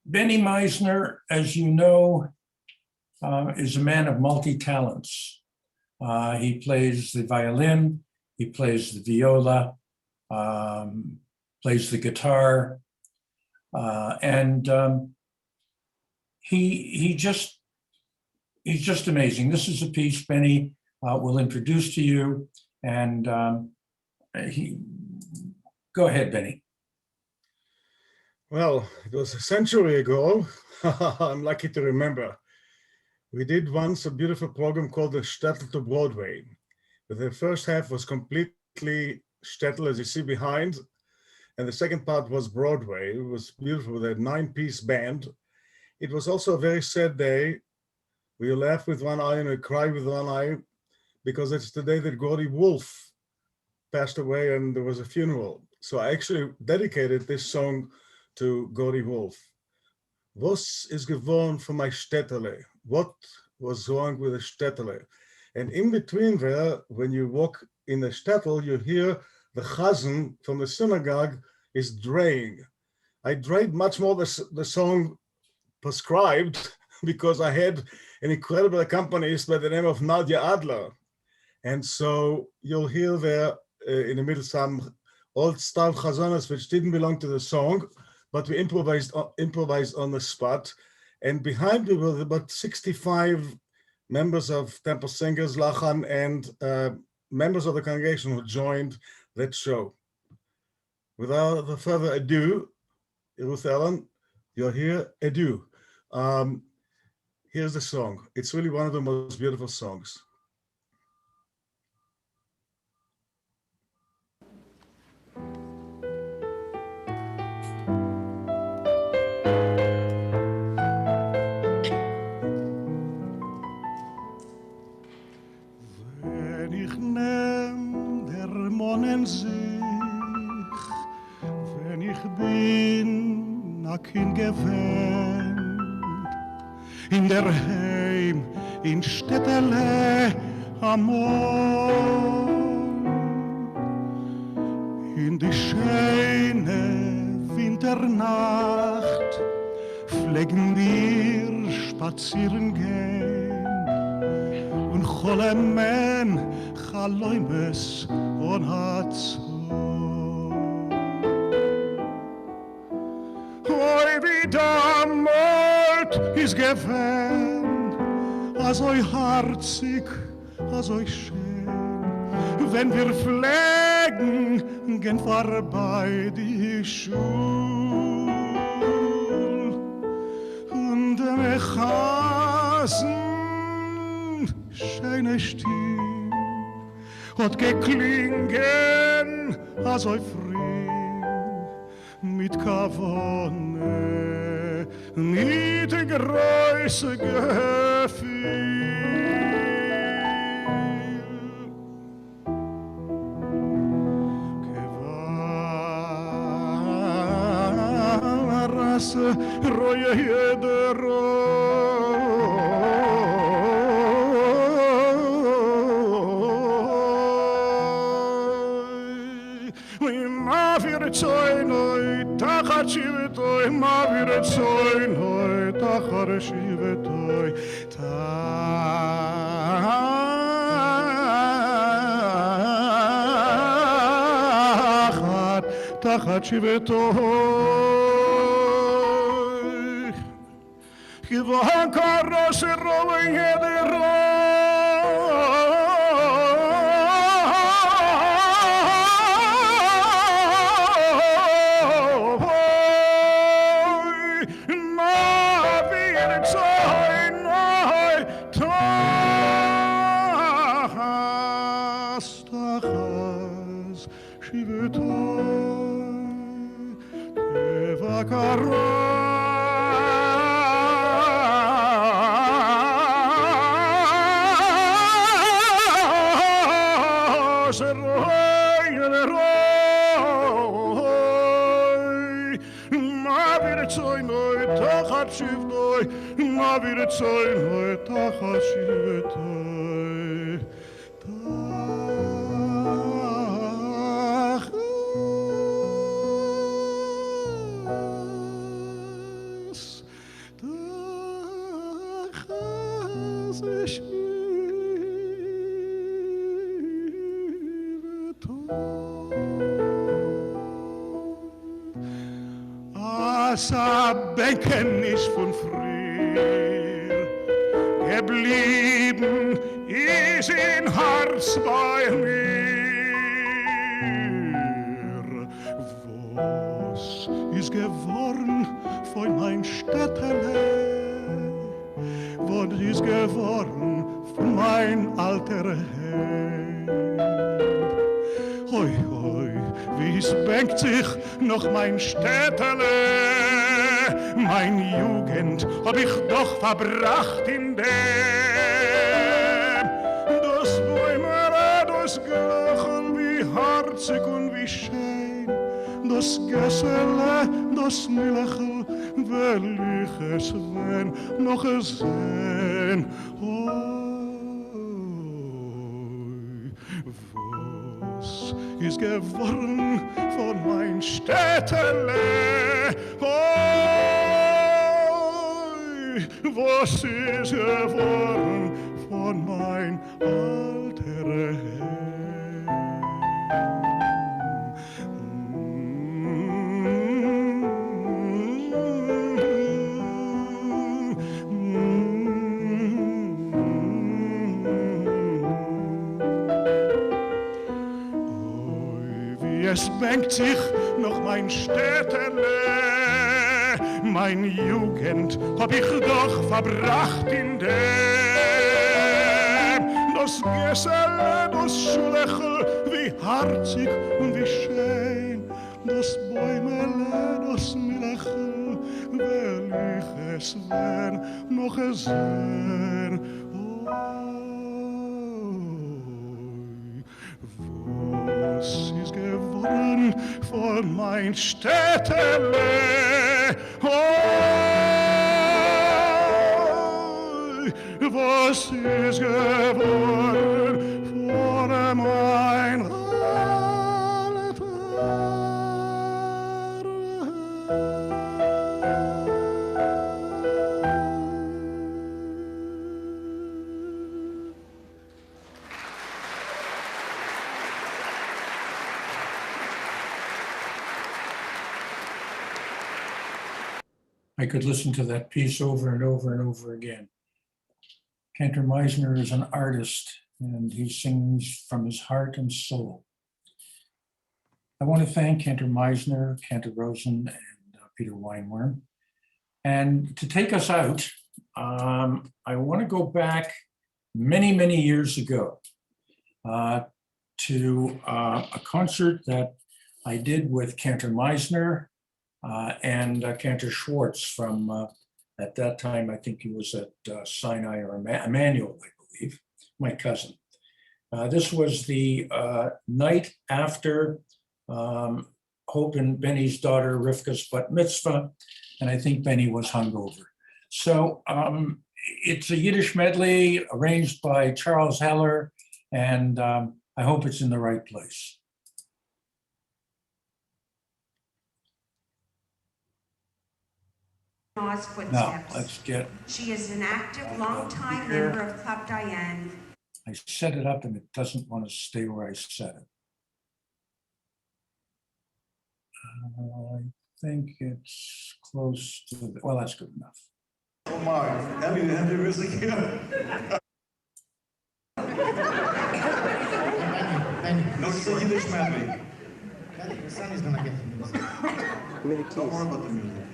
Beny Maissner, as you know, is a man of multi-talents. He plays the violin, he plays the viola, plays the guitar, and he's just amazing. This is a piece Beny will introduce to you, and go ahead, Beny. Well, it was a century ago. I'm lucky to remember. We did once a beautiful program called the Shtetl to Broadway. The first half was completely Shtetl, as you see behind, and the second part was Broadway. It was beautiful with a 9-piece band. It was also a very sad day. We laugh with one eye and we cry with one eye, because it's the day that Gordy Wolf passed away and there was a funeral. So I actually dedicated this song to Gordy Wolf. Was is geworden für my Shtetl? What was wrong with the Shtetl? And in between there, when you walk in the Shtetl, you hear the chazan from the synagogue is draying. I drayed much more the song prescribed because I had an incredible accompanist by the name of Nadia Adler. And so you'll hear there in the middle some old style chazanas which didn't belong to the song, but we improvised on the spot. And behind me were about 65 members of Temple Singers, Lachan, and members of the congregation who joined that show. Without further ado, Ruth Ellen, you're here, adieu. Here's the song. It's really one of the most beautiful songs. Wenn ich nehm der Monnen sich, wenn ich bin a Kind gewähnt, in der Heim, in Städtele amor, in die schöne Winternacht pflegen wir spazieren gehen und cholemen chaloimes on hatzo. Oi, wie damals is gewähnt, azoi harzig, azoi schön, wenn wir pflegen, gehen vorbei die Schul. Und mechasen, schöne Stimme, hat geklingen, azoi früh, mit Kavone, mit große Gefühl. Kevaras roye yederoi, ma vir tsoynoi, tachat shivetoi, ma vir tsoynoi, tachat shivetoi, tachat shivetoi. Kivan karos roye yederoi, ma vir tsoynoi, tachas shivetoi, kevakaros. Ma vir tsoynoi, tachat shivetoi, tachas shivetoi. das Becken ist von früher. Geblieben ist in Herz bei mir. Was ist geworden von mein Städtele? Was ist geworden von mein alter Held? Hoi, hoi, wie es bängt sich noch mein Städtele. Mein Jugend hab ich doch verbracht in dem. Das Bäumere, das Glöchel, wie harzig und wie schön. Das Gessele, das Milchel, will ich es wenn noch sehen. Was ist geworden von mein Städtele? Was ist geworden von mein alter Held? Es bängt sich noch mein Städtele, mein Jugend hab ich doch verbracht in dem. Das Geselle, das Schlächel, wie harzig und wie schön, das Bäumele, das Milchel, will ich es wenn noch sehen. Was ist geworden von mein Städtele? Was ist geworden von mein alter I could listen to that piece over and over and over again. Cantor Maissner is an artist, and he sings from his heart and soul. I want to thank Cantor Maissner, Cantor Rosen, and Peter Weinworm. And to take us out, I want to go back many, many years ago to a concert that I did with Cantor Maissner and Cantor Schwartz from, at that time, I think he was at Sinai or Emmanuel, I believe, my cousin. This was the night after Hope and Beny's daughter Rivka's bat mitzvah, and I think Beny was hungover. So it's a Yiddish medley arranged by Charles Heller, and I hope it's in the right place. Maw's Now, footsteps. let's get, She is an active, long-time member of Club Diane. I set it up and it doesn't want to stay where I set it. I think it's close to, well, that's good enough. Oh my, have you music here? No, it's a Yiddish medley. Your son is gonna get the music. Don't worry about the music.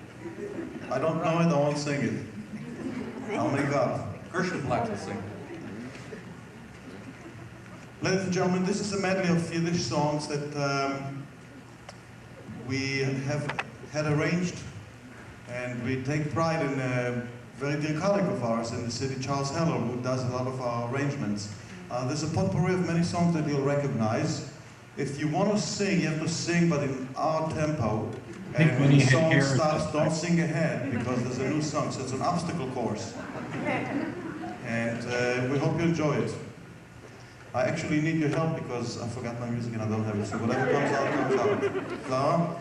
I don't know it, I won't sing it. I'll make up. Gershon Black will sing. Ladies and gentlemen, this is a medley of Yiddish songs that we have had arranged, and we take pride in a very dear colleague of ours in the city, Charles Heller, who does a lot of our arrangements. There's a potpourri of many songs that you'll recognize. If you want to sing, you have to sing, but in our tempo. And when the song starts, don't sing ahead, because there's a new song, so it's an obstacle course. And we hope you enjoy it. I actually need your help because I forgot my music and I don't have it, so whatever comes out, comes out. Clara?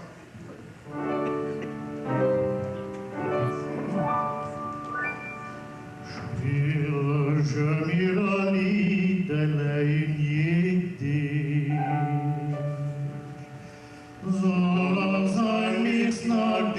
Soll sein nichts nach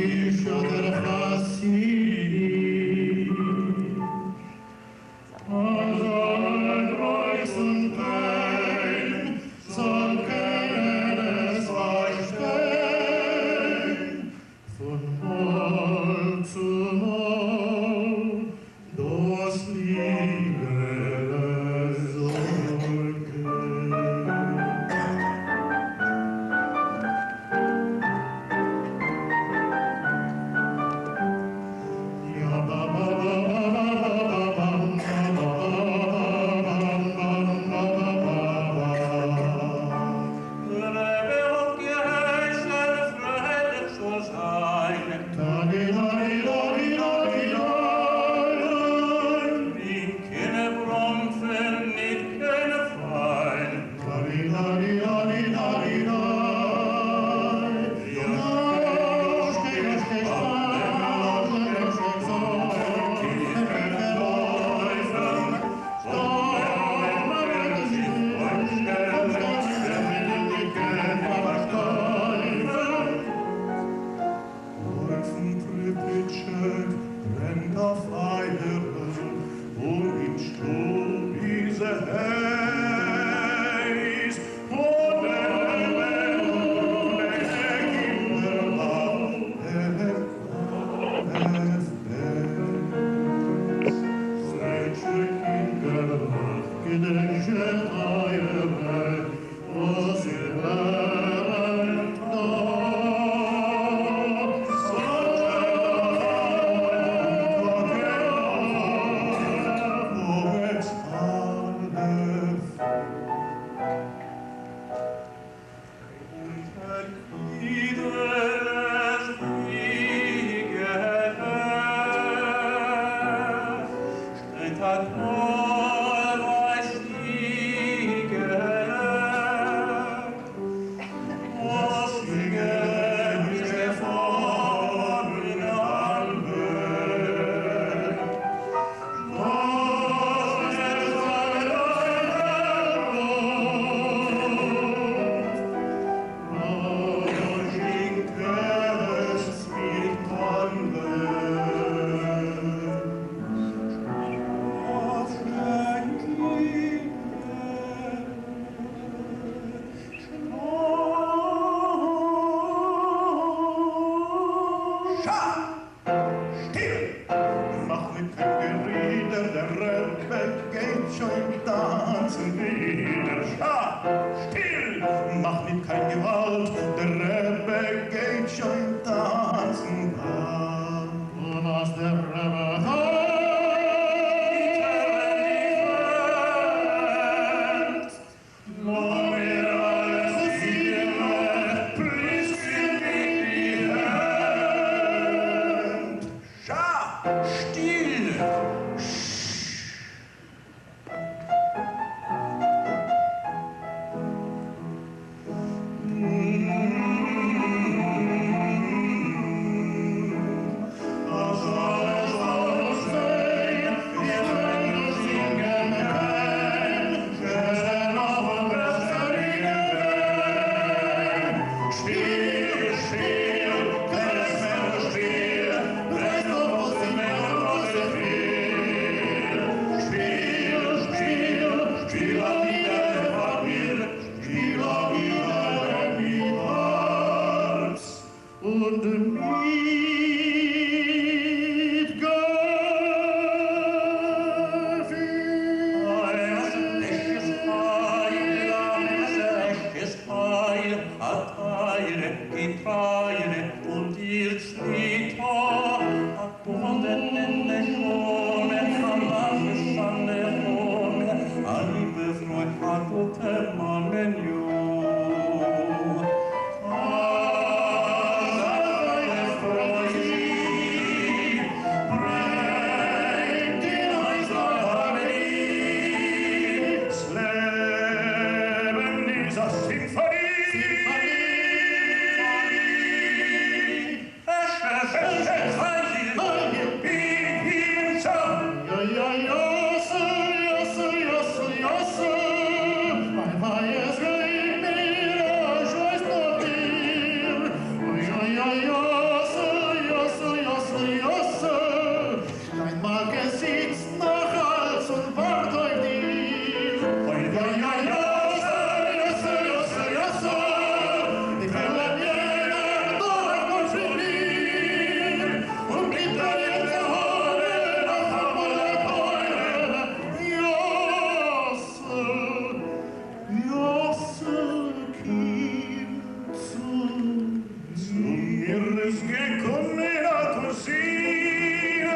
es gekommen a cosire,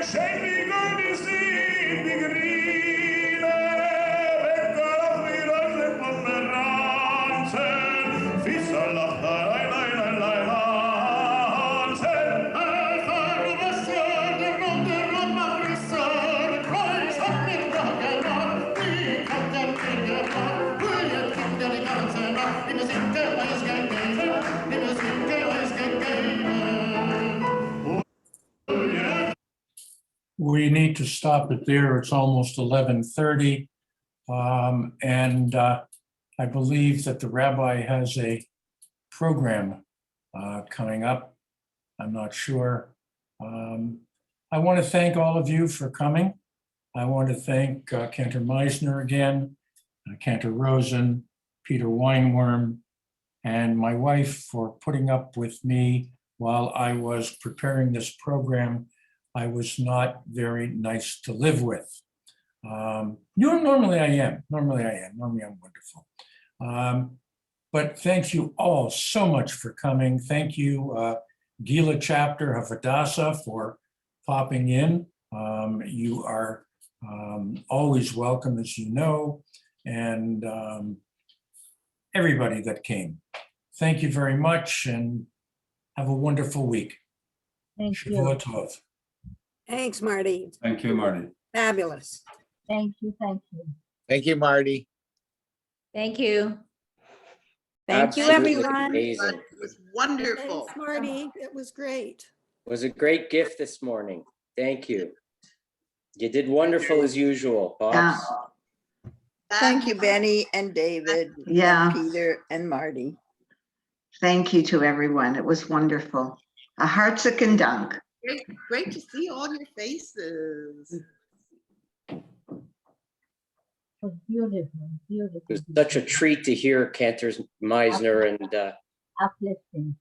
scegli di sì, di grine, vengono mirare pomeranze, fissa la We need to stop it there. It's almost 11:30. And I believe that the rabbi has a program coming up. I'm not sure. I want to thank all of you for coming. I want to thank Cantor Maissner again, Cantor Rosen, Peter Weinworm, and my wife for putting up with me while I was preparing this program. I was not very nice to live with. Normally I am. Normally I'm wonderful. But thank you all so much for coming. Thank you, Gila chapter of Hadassah, for popping in. You are always welcome, as you know, and everybody that came. Thank you very much and have a wonderful week. Thank you. Shavua Tov. Thanks, Marty. Thank you, Marty. Fabulous. Thank you. Thank you. Thank you, Marty. Thank you. Thank you, Absolutely everyone. amazing. It was wonderful. Thanks, Marty. It was great. It was a great gift this morning. Thank you. You did wonderful as usual, Bob. Thank you, Benny and David. Yeah. And Peter and Marty. Thank you to everyone. It was wonderful. A hartzigen Dank. Great to see all your faces. It was beautiful, beautiful. It was such a treat to hear Cantors Maissner and Uplifting.